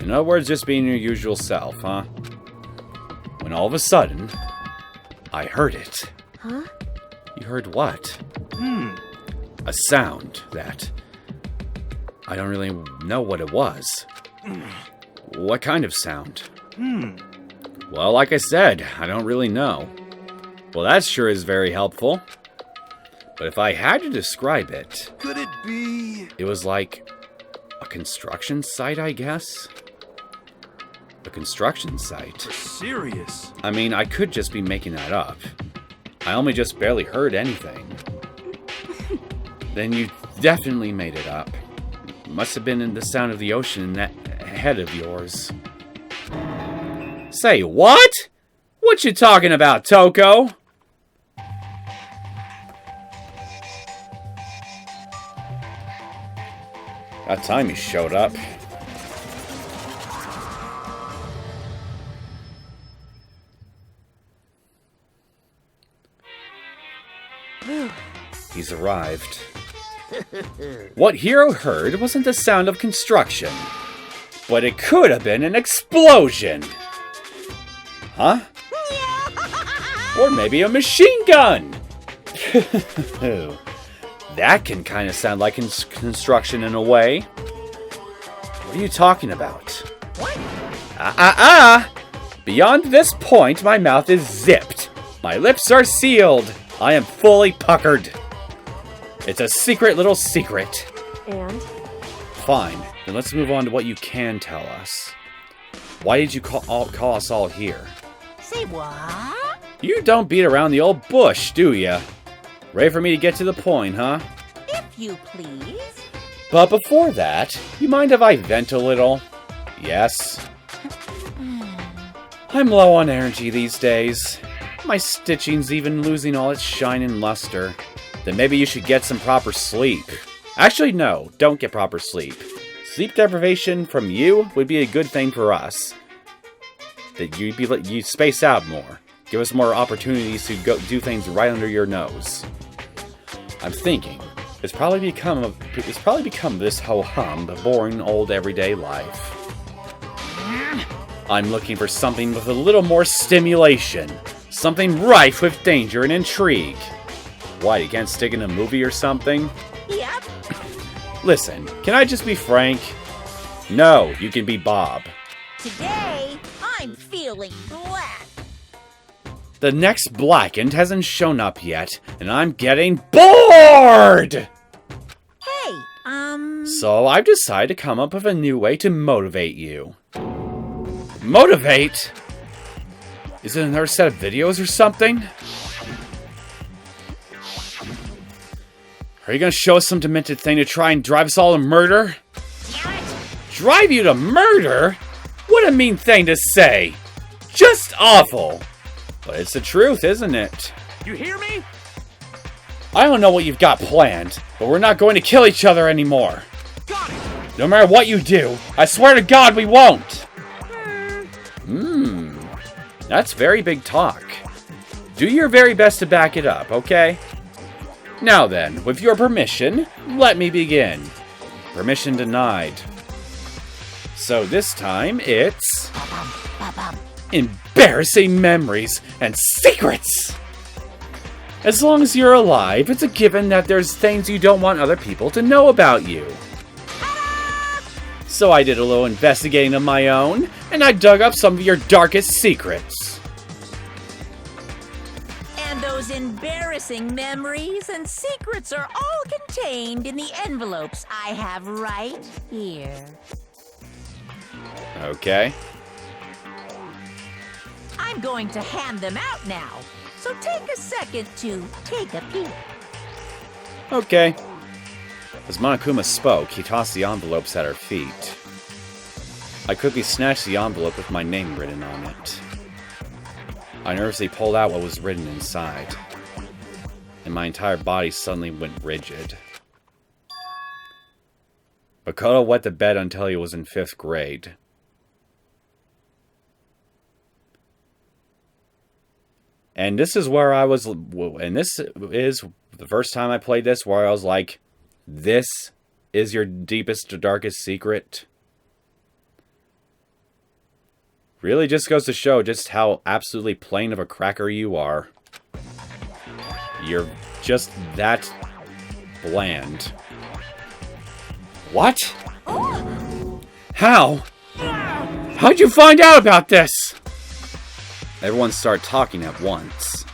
Speaker 1: In other words, just being your usual self, huh? When all of a sudden, I heard it.
Speaker 8: Huh?
Speaker 1: You heard what? A sound that... I don't really know what it was. What kind of sound? Well, like I said, I don't really know. Well, that sure is very helpful. But if I had to describe it...
Speaker 4: Could it be?
Speaker 1: It was like a construction site, I guess? A construction site?
Speaker 9: Serious?
Speaker 1: I mean, I could just be making that up. I only just barely heard anything. Then you definitely made it up. Must have been in the sound of the ocean in that head of yours. Say what? What you talking about, Toko? That time you showed up. He's arrived. What Hiro heard wasn't the sound of construction, but it could have been an explosion. Huh? Or maybe a machine gun. That can kind of sound like construction in a way. What are you talking about? What? Beyond this point, my mouth is zipped. My lips are sealed. I am fully puckered. It's a secret little secret.
Speaker 8: And?
Speaker 1: Fine. Then let's move on to what you can tell us. Why did you call us all here?
Speaker 6: Say what?
Speaker 1: You don't beat around the old bush, do ya? Ready for me to get to the point, huh?
Speaker 6: If you please.
Speaker 1: But before that, you mind if I vent a little? Yes. I'm low on energy these days. My stitching's even losing all its shine and luster. Then maybe you should get some proper sleep. Actually, no, don't get proper sleep. Sleep deprivation from you would be a good thing for us. That you space out more. Give us more opportunities to go do things right under your nose. I'm thinking it's probably become this ho-hum, the boring old everyday life. I'm looking for something with a little more stimulation. Something rife with danger and intrigue. What, you can't stick in a movie or something?
Speaker 6: Yep.
Speaker 1: Listen, can I just be frank? No, you can be Bob.
Speaker 6: Today, I'm feeling black.
Speaker 1: The next Blackened hasn't shown up yet, and I'm getting bored!
Speaker 6: Hey,
Speaker 1: So I've decided to come up with a new way to motivate you. Motivate? Is it another set of videos or something? Are you gonna show us some demented thing to try and drive us all to murder? Drive you to murder? What a mean thing to say. Just awful. But it's the truth, isn't it?
Speaker 3: You hear me?
Speaker 1: I don't know what you've got planned, but we're not going to kill each other anymore.
Speaker 3: Got it!
Speaker 1: No matter what you do, I swear to God we won't. That's very big talk. Do your very best to back it up, okay? Now then, with your permission, let me begin. Permission denied. So this time it's... embarrassing memories and secrets! As long as you're alive, it's a given that there's things you don't want other people to know about you. So I did a little investigating of my own, and I dug up some of your darkest secrets.
Speaker 6: And those embarrassing memories and secrets are all contained in the envelopes I have right here.
Speaker 1: Okay.
Speaker 6: I'm going to hand them out now, so take a second to take a peek.
Speaker 1: Okay. As Monokuma spoke, he tossed the envelopes at her feet. I quickly snatched the envelope with my name written on it. I nervously pulled out what was written inside, and my entire body suddenly went rigid. Makoto wet the bed until he was in 5th grade. And this is where I was, and this is the first time I played this where I was like, this is your deepest, darkest secret? Really just goes to show just how absolutely plain of a cracker you are. You're just that bland. What? How? How'd you find out about this? Everyone started talking at once.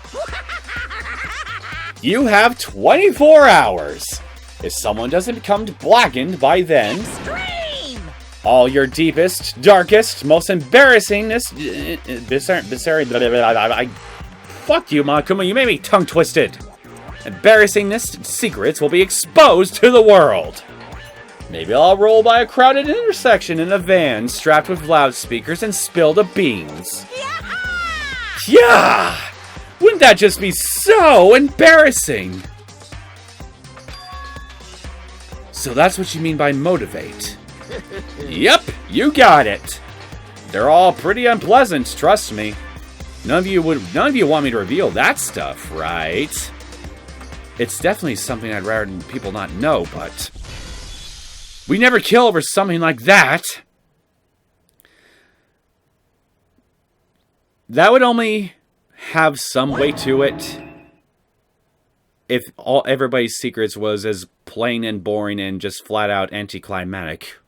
Speaker 1: You have 24 hours. If someone doesn't become blackened by then,
Speaker 6: Extreme!
Speaker 1: all your deepest, darkest, most embarrassingness... Fuck you, Monokuma, you made me tongue-twisted. Embarrassingness secrets will be exposed to the world. Maybe I'll roll by a crowded intersection in a van strapped with loudspeakers and spill the beans. Yeah! Wouldn't that just be so embarrassing? So that's what you mean by motivate. Yep, you got it. They're all pretty unpleasant, trust me. None of you want me to reveal that stuff, right? It's definitely something I'd rather people not know, but we never kill over something like that. That would only have some weight to it if everybody's secrets was as plain and boring and just flat out anticlimactic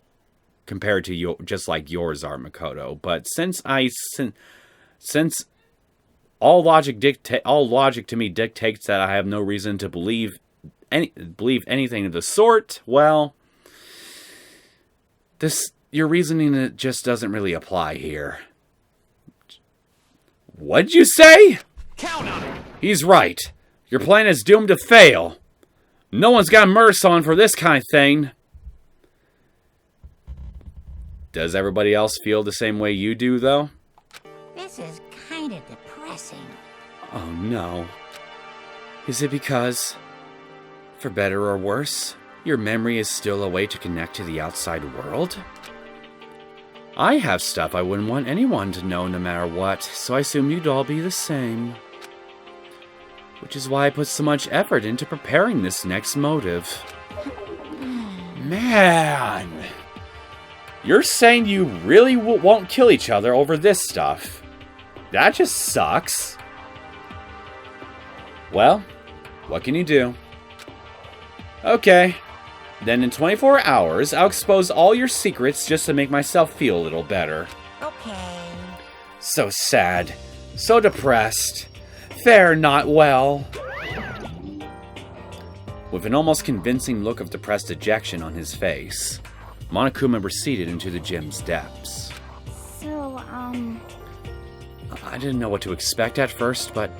Speaker 1: compared to just like yours are, Makoto. But since all logic to me dictates that I have no reason to believe anything of the sort, well, your reasoning just doesn't really apply here. What'd you say?
Speaker 3: Count on it!
Speaker 1: He's right. Your plan is doomed to fail. No one's got mercy on for this kind of thing. Does everybody else feel the same way you do, though?
Speaker 6: This is kind of depressing.
Speaker 1: Oh, no. Is it because, for better or worse, your memory is still a way to connect to the outside world? I have stuff I wouldn't want anyone to know no matter what, so I assume you'd all be the same. Which is why I put so much effort into preparing this next motive. Man! You're saying you really won't kill each other over this stuff? That just sucks. Well, what can you do? Okay. Then in 24 hours, I'll expose all your secrets just to make myself feel a little better.
Speaker 6: Okay.
Speaker 1: So sad. So depressed. Fare not well. With an almost convincing look of depressed dejection on his face, Monokuma receded into the gym's depths.
Speaker 2: So,
Speaker 1: I didn't know what to expect at first, but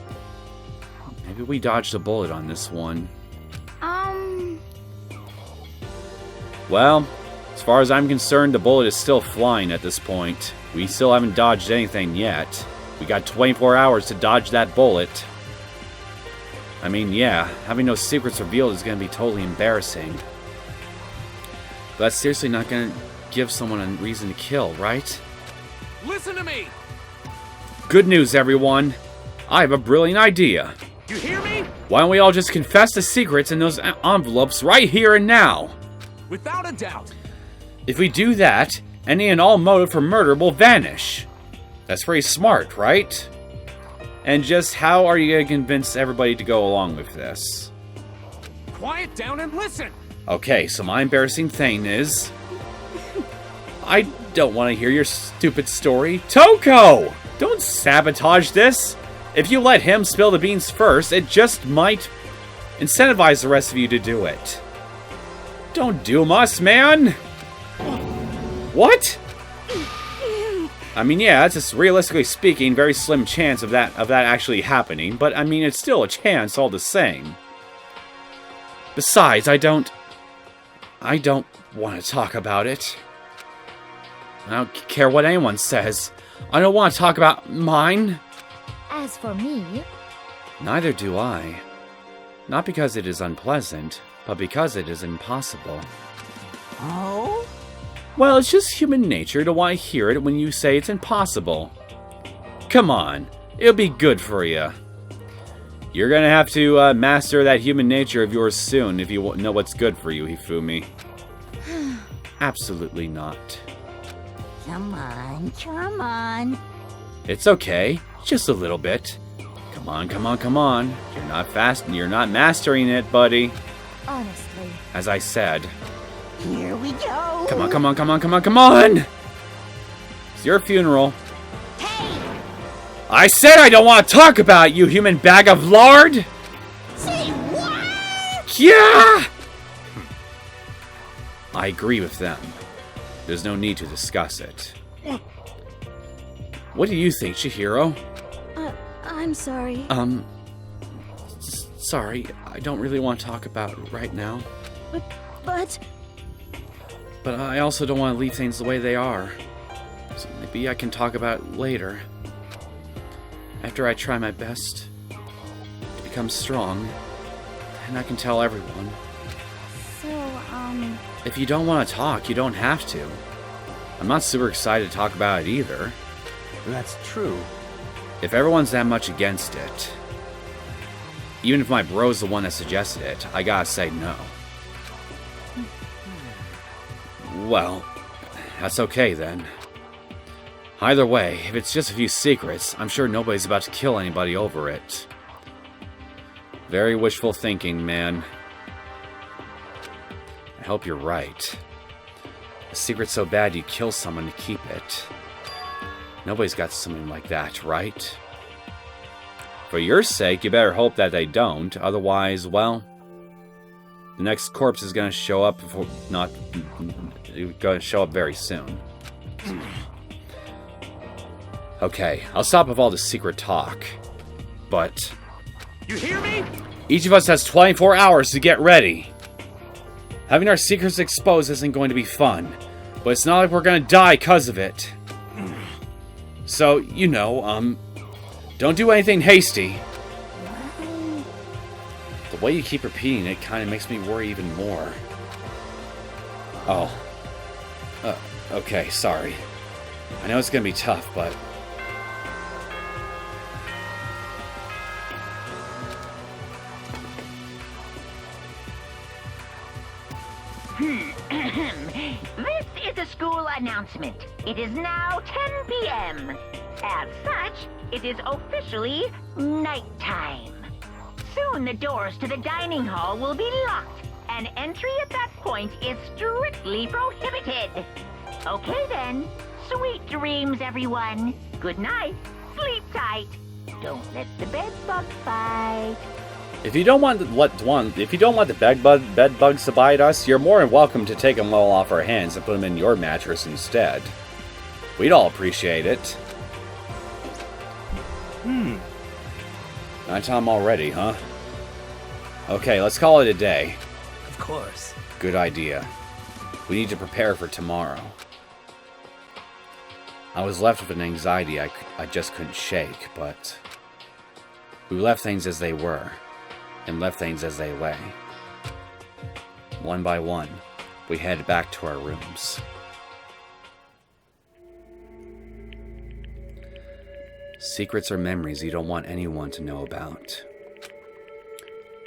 Speaker 1: maybe we dodged a bullet on this one. Well, As far as I'm concerned, the bullet is still flying at this point. We still haven't dodged anything yet. We got 24 hours to dodge that bullet. I mean, yeah, having no secrets revealed is going to be totally embarrassing. But that's seriously not going to give someone a reason to kill, right?
Speaker 3: Listen to me!
Speaker 1: Good news, everyone. I have a brilliant idea.
Speaker 3: You hear me?
Speaker 1: Why don't we all just confess the secrets in those envelopes right here and now?
Speaker 3: Without a doubt.
Speaker 1: If we do that, any and all motive for murder will vanish. That's very smart, right? And just how are you going to convince everybody to go along with this?
Speaker 3: Quiet down and listen!
Speaker 1: Okay, so my embarrassing thing is... I don't want to hear your stupid story. Toko! Don't sabotage this! If you let him spill the beans first, it just might incentivize the rest of you to do it. Don't doom us, man! What? I mean, yeah, it's just realistically speaking, very slim chance of that actually happening, but I mean, it's still a chance all the same. Besides, I don't want to talk about it. I don't care what anyone says. I don't want to talk about mine.
Speaker 2: As for me,
Speaker 1: Neither do I. Not because it is unpleasant, but because it is impossible.
Speaker 6: Oh?
Speaker 1: Well, it's just human nature to want to hear it when you say it's impossible. Come on, it'll be good for you. You're gonna have to master that human nature of yours soon if you know what's good for you, Hifumi. Absolutely not.
Speaker 6: Come on, come on.
Speaker 1: It's okay, just a little bit. Come on, come on, come on. You're not fast and you're not mastering it, buddy.
Speaker 2: honestly.
Speaker 1: As I said.
Speaker 6: Here we go.
Speaker 1: Come on, come on, come on, come on, come on! It's your funeral.
Speaker 6: Hey!
Speaker 1: I said I don't want to talk about you, human bag of lard!
Speaker 6: Say what?
Speaker 1: Yeah! I agree with them. There's no need to discuss it. What do you think, Chihiro?
Speaker 2: I'm sorry.
Speaker 1: Sorry, I don't really want to talk about it right now.
Speaker 2: But...
Speaker 1: But I also don't want to leave things the way they are. So maybe I can talk about it later. After I try my best to become strong, and I can tell everyone.
Speaker 2: So,
Speaker 1: If you don't want to talk, you don't have to. I'm not super excited to talk about it either.
Speaker 4: That's true.
Speaker 1: If everyone's that much against it, even if my bro's the one that suggested it, I gotta say no. Well, that's okay then. Either way, if it's just a few secrets, I'm sure nobody's about to kill anybody over it. Very wishful thinking, man. I hope you're right. A secret so bad you kill someone to keep it. Nobody's got something like that, right? For your sake, you better hope that they don't. Otherwise, well, the next corpse is gonna show up before gonna show up very soon. Okay, I'll stop with all the secret talk. But
Speaker 3: You hear me?
Speaker 1: each of us has 24 hours to get ready. Having our secrets exposed isn't going to be fun, but it's not like we're gonna die because of it. So, you know, don't do anything hasty. The way you keep repeating it kind of makes me worry even more. Oh. Okay, sorry. I know it's gonna be tough, but...
Speaker 5: This is a school announcement. It is now 10 p.m. As such, it is officially nighttime. Soon the doors to the dining hall will be locked, and entry at that point is strictly prohibited. Okay then. Sweet dreams, everyone. Good night. Sleep tight. Don't let the bed bug bite.
Speaker 1: If you don't want the bed bugs to bite us, you're more than welcome to take them all off our hands and put them in your mattress instead. We'd all appreciate it. Nighttime already, huh? Okay, let's call it a day.
Speaker 7: Of course.
Speaker 1: Good idea. We need to prepare for tomorrow. I was left with an anxiety I just couldn't shake, but we left things as they were, and left things as they lay. One by one, we headed back to our rooms. Secrets are memories you don't want anyone to know about.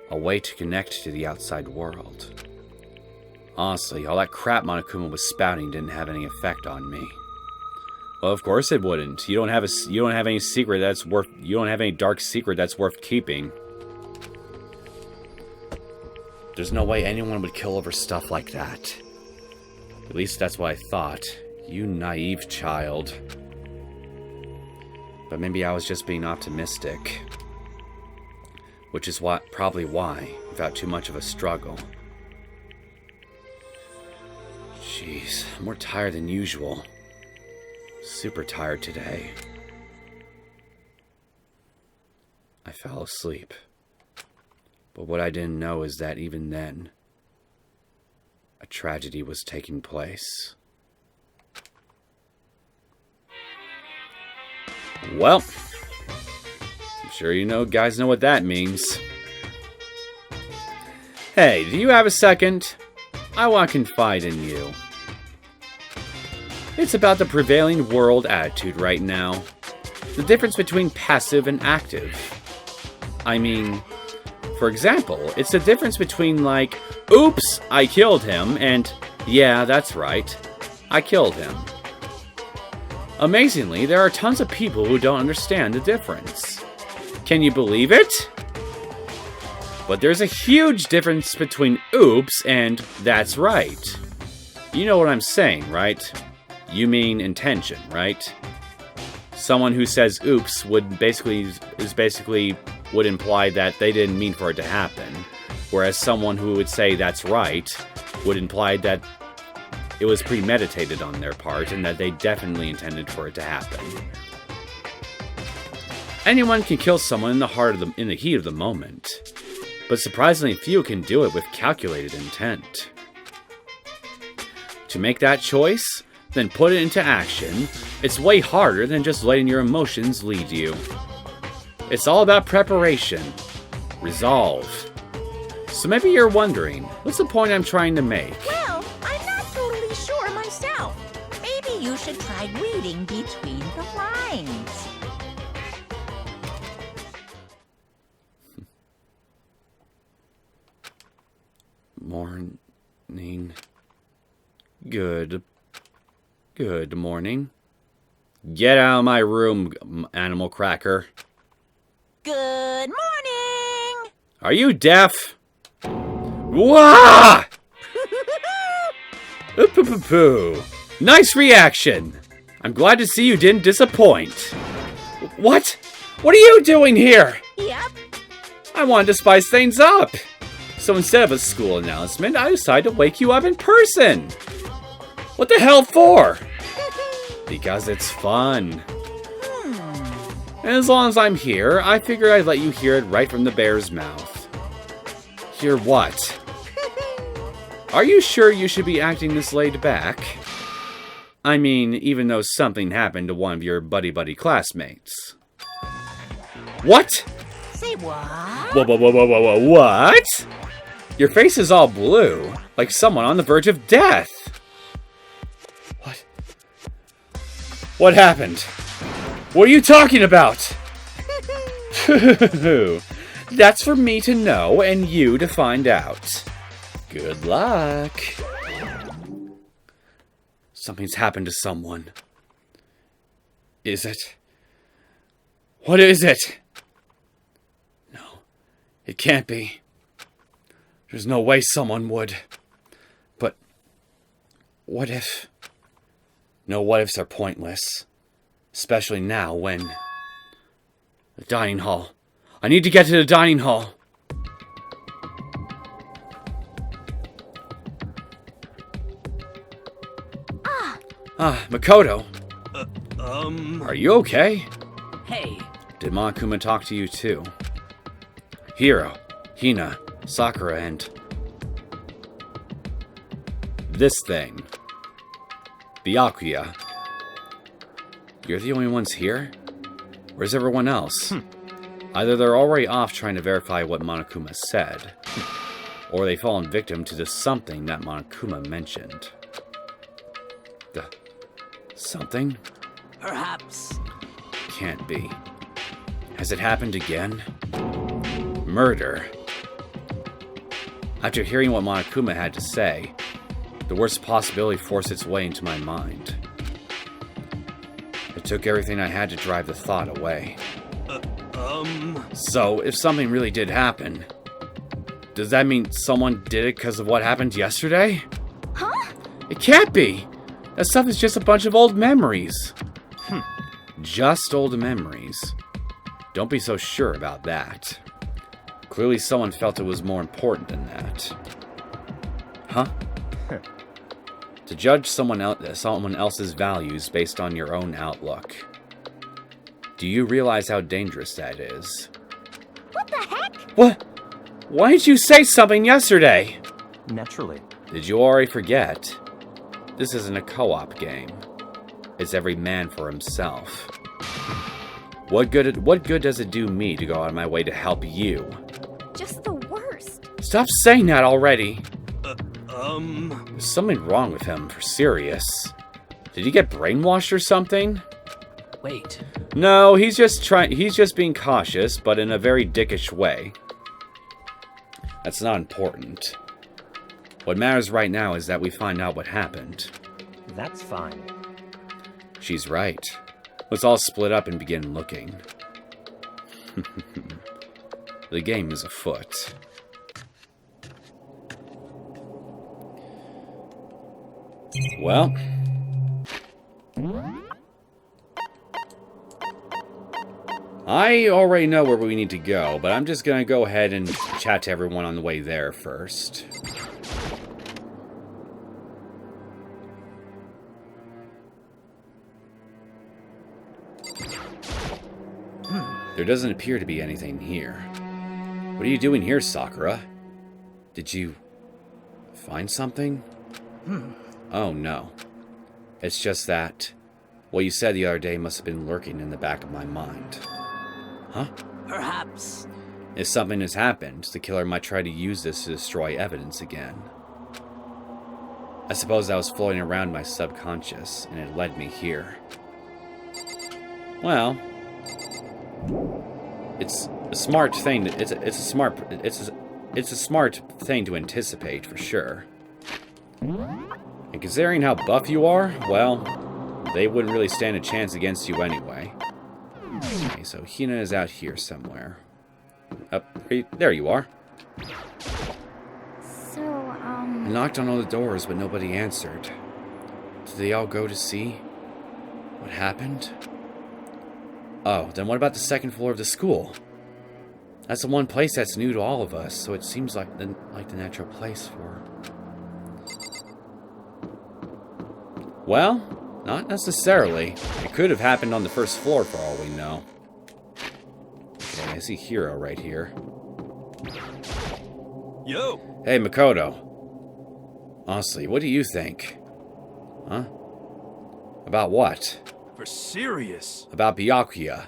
Speaker 1: A way to connect to the outside world. Honestly, all that crap Monokuma was spouting didn't have any effect on me. Well, of course it wouldn't. You don't have any secret that's worth. You don't have any dark secret that's worth keeping. There's no way anyone would kill over stuff like that. At least that's what I thought. You naive child. But maybe I was just being optimistic. Which is probably why, without too much of a struggle. Jeez, I'm more tired than usual. Super tired today. I fell asleep. But what I didn't know is that even then, a tragedy was taking place. Well, I'm sure you guys know what that means. Hey, do you have a second? I want to confide in you. It's about the prevailing world attitude right now. The difference between passive and active. I mean, for example, it's the difference between like, oops, I killed him, and yeah, that's right, I killed him. Amazingly, there are tons of people who don't understand the difference. Can you believe it? But there's a huge difference between oops and that's right. You know what I'm saying, right? You mean intention, right? Someone who says oops would basically imply that they didn't mean for it to happen, whereas someone who would say that's right would imply that it was premeditated on their part and that they definitely intended for it to happen. Anyone can kill someone in the heat of the moment, but surprisingly few can do it with calculated intent. To make that choice, then put it into action, it's way harder than just letting your emotions lead you. It's all about preparation, resolve. So maybe you're wondering, what's the point I'm trying to make?
Speaker 6: Well, I'm not totally sure myself. Maybe you should try reading between the lines.
Speaker 1: Morning. Good morning. Get out of my room, animal cracker.
Speaker 6: Good morning!
Speaker 1: Are you deaf? Wah! Ooh-poo-poo-poo. Nice reaction. I'm glad to see you didn't disappoint. What? What are you doing here?
Speaker 6: Yep.
Speaker 1: I wanted to spice things up. So instead of a school announcement, I decided to wake you up in person. What the hell for? Because it's fun. And as long as I'm here, I figured I'd let you hear it right from the bear's mouth. Hear what? Are you sure you should be acting this laid back? I mean, even though something happened to one of your buddy-buddy classmates. What?
Speaker 6: Say what?
Speaker 1: Whoa, what? Your face is all blue, like someone on the verge of death. What? What happened? What are you talking about? That's for me to know and you to find out. Good luck. Something's happened to someone. Is it? What is it? No, it can't be. There's no way someone would. But what if? No what ifs are pointless. Especially now when... The dining hall. I need to get to the dining hall. Makoto. Are you okay?
Speaker 3: Hey.
Speaker 1: Did Monokuma talk to you too? Hiro, Hina, Sakura, and... this thing. Byakuya. You're the only ones here? Where's everyone else? Either they're already off trying to verify what Monokuma said, or they've fallen victim to the something that Monokuma mentioned. The something?
Speaker 6: Perhaps.
Speaker 1: Can't be. Has it happened again? Murder. After hearing what Monokuma had to say, the worst possibility forced its way into my mind. It took everything I had to drive the thought away. So, if something really did happen, does that mean someone did it because of what happened yesterday?
Speaker 2: Huh?
Speaker 1: It can't be! That stuff is just a bunch of old memories. Just old memories. Don't be so sure about that. Clearly someone felt it was more important than that. Huh? To judge someone else's values based on your own outlook. Do you realize how dangerous that is?
Speaker 2: What the heck?
Speaker 1: What? Why didn't you say something yesterday?
Speaker 7: Naturally.
Speaker 1: Did you already forget? This isn't a co-op game. It's every man for himself. What good does it do me to go out of my way to help you?
Speaker 2: Just the worst.
Speaker 1: Stop saying that already. There's something wrong with him, for serious. Did he get brainwashed or something?
Speaker 7: Wait.
Speaker 1: No, he's just being cautious, but in a very dickish way. That's not important. What matters right now is that we find out what happened.
Speaker 7: That's fine.
Speaker 1: She's right. Let's all split up and begin looking. The game is afoot. Well. I already know where we need to go, but I'm just gonna go ahead and chat to everyone on the way there first. There doesn't appear to be anything here. What are you doing here, Sakura? Did you find something? Oh no. It's just that what you said the other day must have been lurking in the back of my mind. Huh?
Speaker 6: Perhaps.
Speaker 1: If something has happened, the killer might try to use this to destroy evidence again. I suppose that was floating around my subconscious, and it led me here. Well, it's a smart thing. It's a smart thing to anticipate for sure. And considering how buff you are, well, they wouldn't really stand a chance against you anyway. Okay, so Hina is out here somewhere. There you are.
Speaker 2: So,
Speaker 1: I knocked on all the doors, but nobody answered. Did they all go to see what happened? Oh, then what about the second floor of the school? That's the one place that's new to all of us, so it seems like the natural place for... Well, not necessarily. It could have happened on the first floor for all we know. Okay, I see Hiro right here.
Speaker 9: Yo!
Speaker 1: Hey, Makoto. Honestly, what do you think? Huh? About what?
Speaker 9: For serious?
Speaker 1: About Byakuya.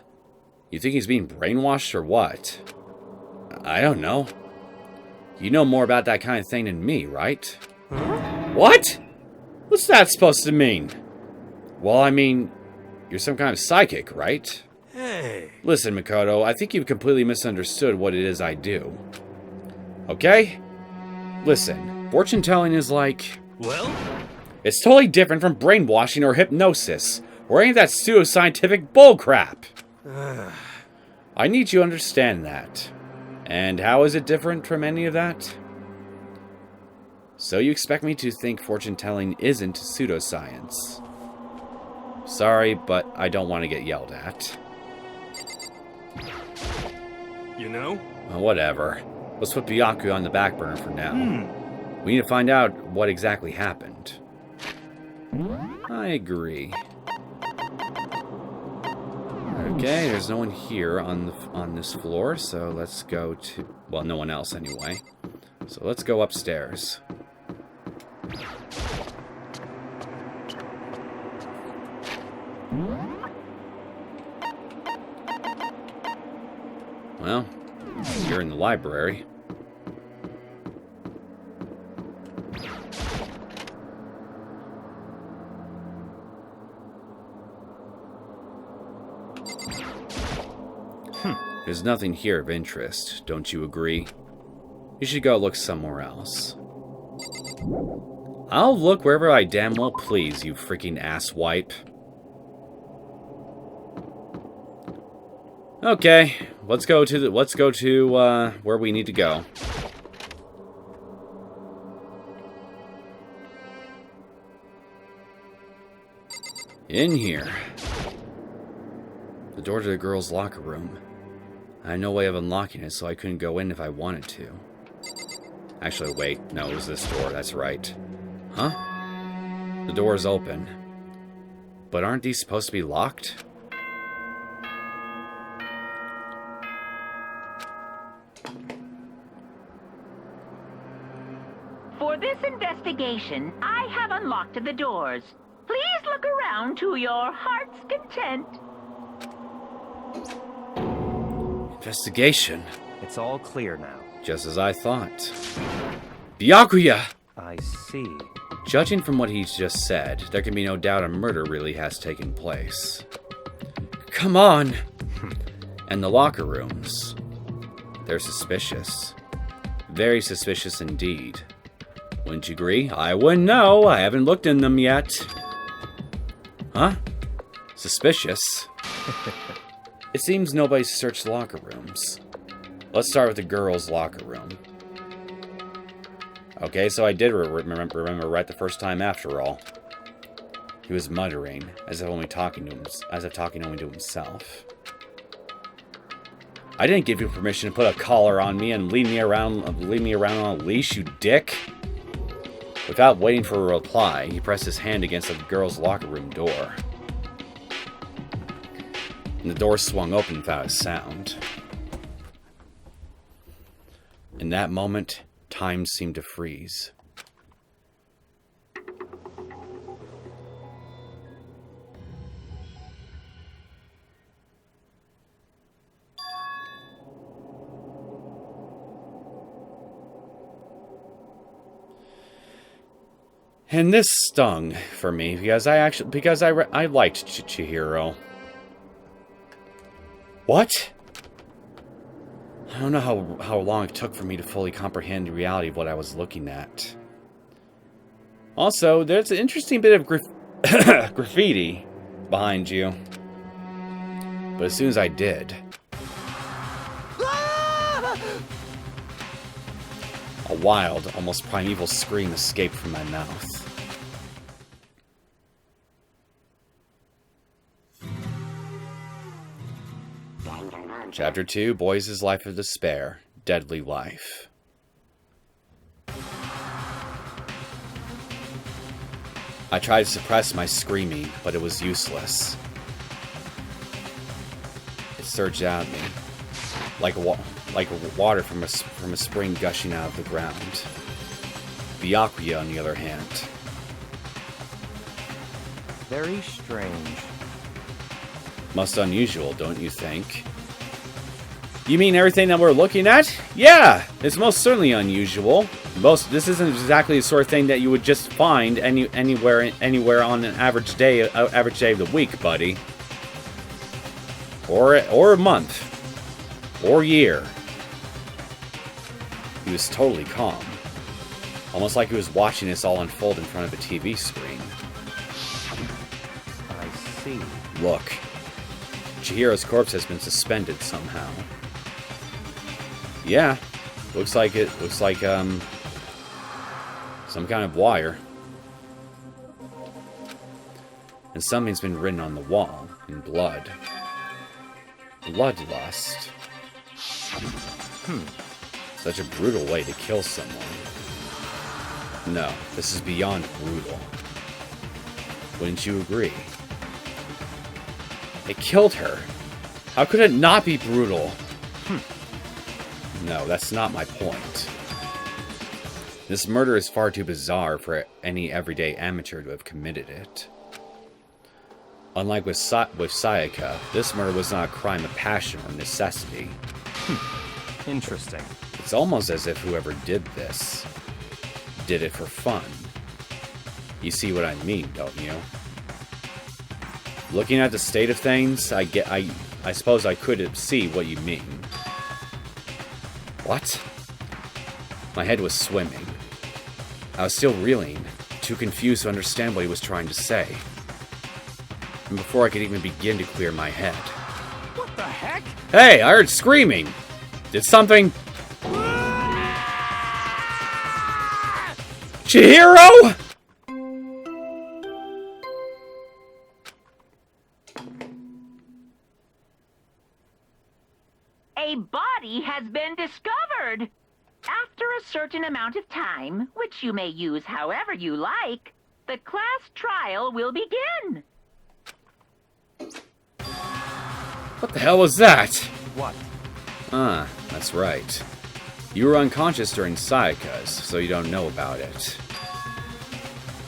Speaker 1: You think he's being brainwashed or what? I don't know. You know more about that kind of thing than me, right? What? What's that supposed to mean? Well, I mean, you're some kind of psychic, right?
Speaker 9: Hey!
Speaker 1: Listen, Makoto, I think you've completely misunderstood what it is I do. Okay? Listen, fortune telling is like...
Speaker 9: Well?
Speaker 1: It's totally different from brainwashing or hypnosis, or any of that pseudoscientific bullcrap. I need you to understand that. And how is it different from any of that? So you expect me to think fortune telling isn't pseudoscience? Sorry, but I don't want to get yelled at.
Speaker 9: You know?
Speaker 1: Well, whatever. Let's put Byakuya on the back burner for now. We need to find out what exactly happened. I agree. Okay, there's no one here on this floor, so let's go to... Well, no one else anyway. So let's go upstairs. Well, you're in the library. There's nothing here of interest, don't you agree? You should go look somewhere else. I'll look wherever I damn well please, you freaking asswipe. Okay, let's go to where we need to go. In here. The door to the girls' locker room. I had no way of unlocking it, so I couldn't go in if I wanted to. Actually, wait. No, it was this door. That's right. Huh? The door is open. But aren't these supposed to be locked?
Speaker 5: For this investigation, I have unlocked the doors. Please look around to your heart's content.
Speaker 1: Investigation.
Speaker 7: It's all clear now.
Speaker 1: Just as I thought. Byakuya!
Speaker 7: I see.
Speaker 1: Judging from what he's just said, there can be no doubt a murder really has taken place. Come on! And the locker rooms. They're suspicious. Very suspicious indeed. Wouldn't you agree? I wouldn't know. I haven't looked in them yet. Huh? Suspicious? It seems nobody's searched locker rooms. Let's start with the girls' locker room. Okay, so I did remember right the first time after all. He was muttering, as if only talking only to himself. I didn't give you permission to put a collar on me and lead me around on a leash, you dick. Without waiting for a reply, he pressed his hand against the girls' locker room door. And the door swung open without a sound. In that moment, time seemed to freeze. And this stung for me because I liked Chihiro. What? I don't know how long it took for me to fully comprehend the reality of what I was looking at. Also, there's an interesting bit of graffiti behind you. But as soon as I did... a wild, almost primeval scream escaped from my mouth. Chapter 2, Boys' Life of Despair, Deadly Life. I tried to suppress my screaming, but it was useless. It surged out of me, like water from a spring gushing out of the ground. Byakuya, on the other hand.
Speaker 7: Very strange.
Speaker 1: Most unusual, don't you think? You mean everything that we're looking at? Yeah, it's most certainly unusual. This isn't exactly the sort of thing that you would just find anywhere on an average day of the week, buddy. Or a month. Or year. He was totally calm. Almost like he was watching this all unfold in front of a TV screen.
Speaker 7: I see.
Speaker 1: Look. Chihiro's corpse has been suspended somehow. Yeah. Looks like some kind of wire. And something's been written on the wall in blood. Bloodlust. Such a brutal way to kill someone. No, this is beyond brutal. Wouldn't you agree? It killed her. How could it not be brutal? No, that's not my point. This murder is far too bizarre for any everyday amateur to have committed it. Unlike with Sayaka, this murder was not a crime of passion or necessity.
Speaker 7: Interesting.
Speaker 1: It's almost as if whoever did this did it for fun. You see what I mean, don't you? Looking at the state of things, I suppose I could see what you mean. What? My head was swimming. I was still reeling, too confused to understand what he was trying to say. And before I could even begin to clear my head.
Speaker 3: What the heck?
Speaker 1: Hey, I heard screaming! Did something... Chihiro?!
Speaker 5: A body has been discovered. After a certain amount of time, which you may use however you like, the class trial will begin.
Speaker 1: What the hell was that?
Speaker 7: What?
Speaker 1: Ah, that's right. You were unconscious during Sayaka's, so you don't know about it.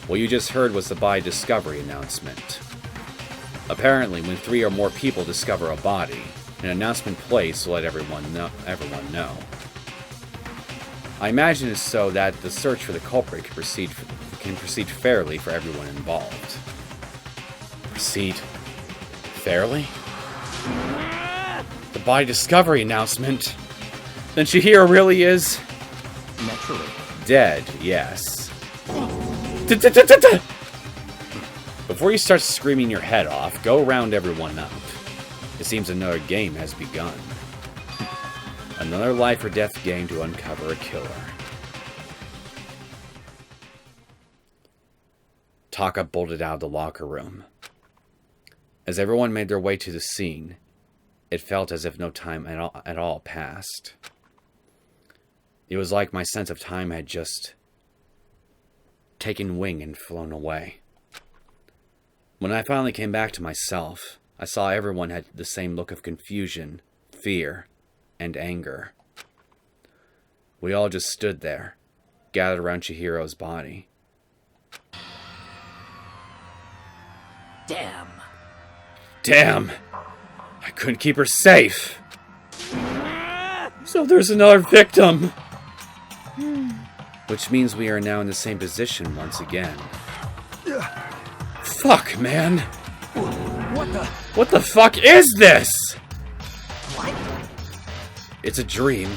Speaker 1: What you just heard was the body discovery announcement. Apparently, when 3 or more people discover a body, an announcement plays to let everyone know. I imagine it's so that the search for the culprit can proceed fairly for everyone involved. Proceed fairly? The body discovery announcement? Then Chihiro really is...
Speaker 7: Naturally.
Speaker 1: Dead, yes. Before you start screaming your head off, go round everyone up. It seems another game has begun. Another life or death game to uncover a killer. Taka bolted out of the locker room. As everyone made their way to the scene, it felt as if no time at all passed. It was like my sense of time had just taken wing and flown away. When I finally came back to myself, I saw everyone had the same look of confusion, fear, and anger. We all just stood there, gathered around Chihiro's body.
Speaker 6: Damn.
Speaker 1: Damn! I couldn't keep her safe! So there's another victim! Which means we are now in the same position once again. Fuck, man! What the fuck is this?
Speaker 6: What?
Speaker 1: It's a dream.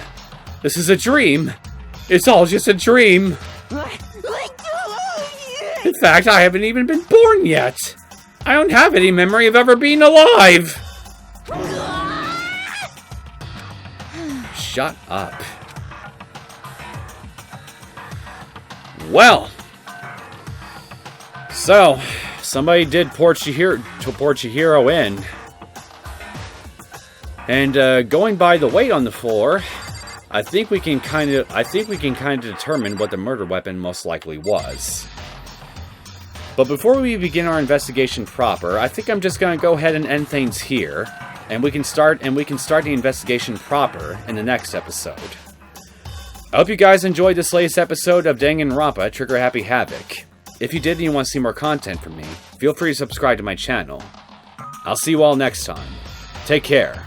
Speaker 1: This is a dream. It's all just a dream. In fact, I haven't even been born yet. I don't have any memory of ever being alive. Shut up. Well. So, somebody did pour Chihiro in. And going by the weight on the floor, I think we can kind of determine what the murder weapon most likely was. But before we begin our investigation proper, I think I'm just going to go ahead and end things here, and we can start the investigation proper in the next episode. I hope you guys enjoyed this latest episode of Danganronpa Trigger Happy Havoc. If you did and you want to see more content from me, feel free to subscribe to my channel. I'll see you all next time. Take care.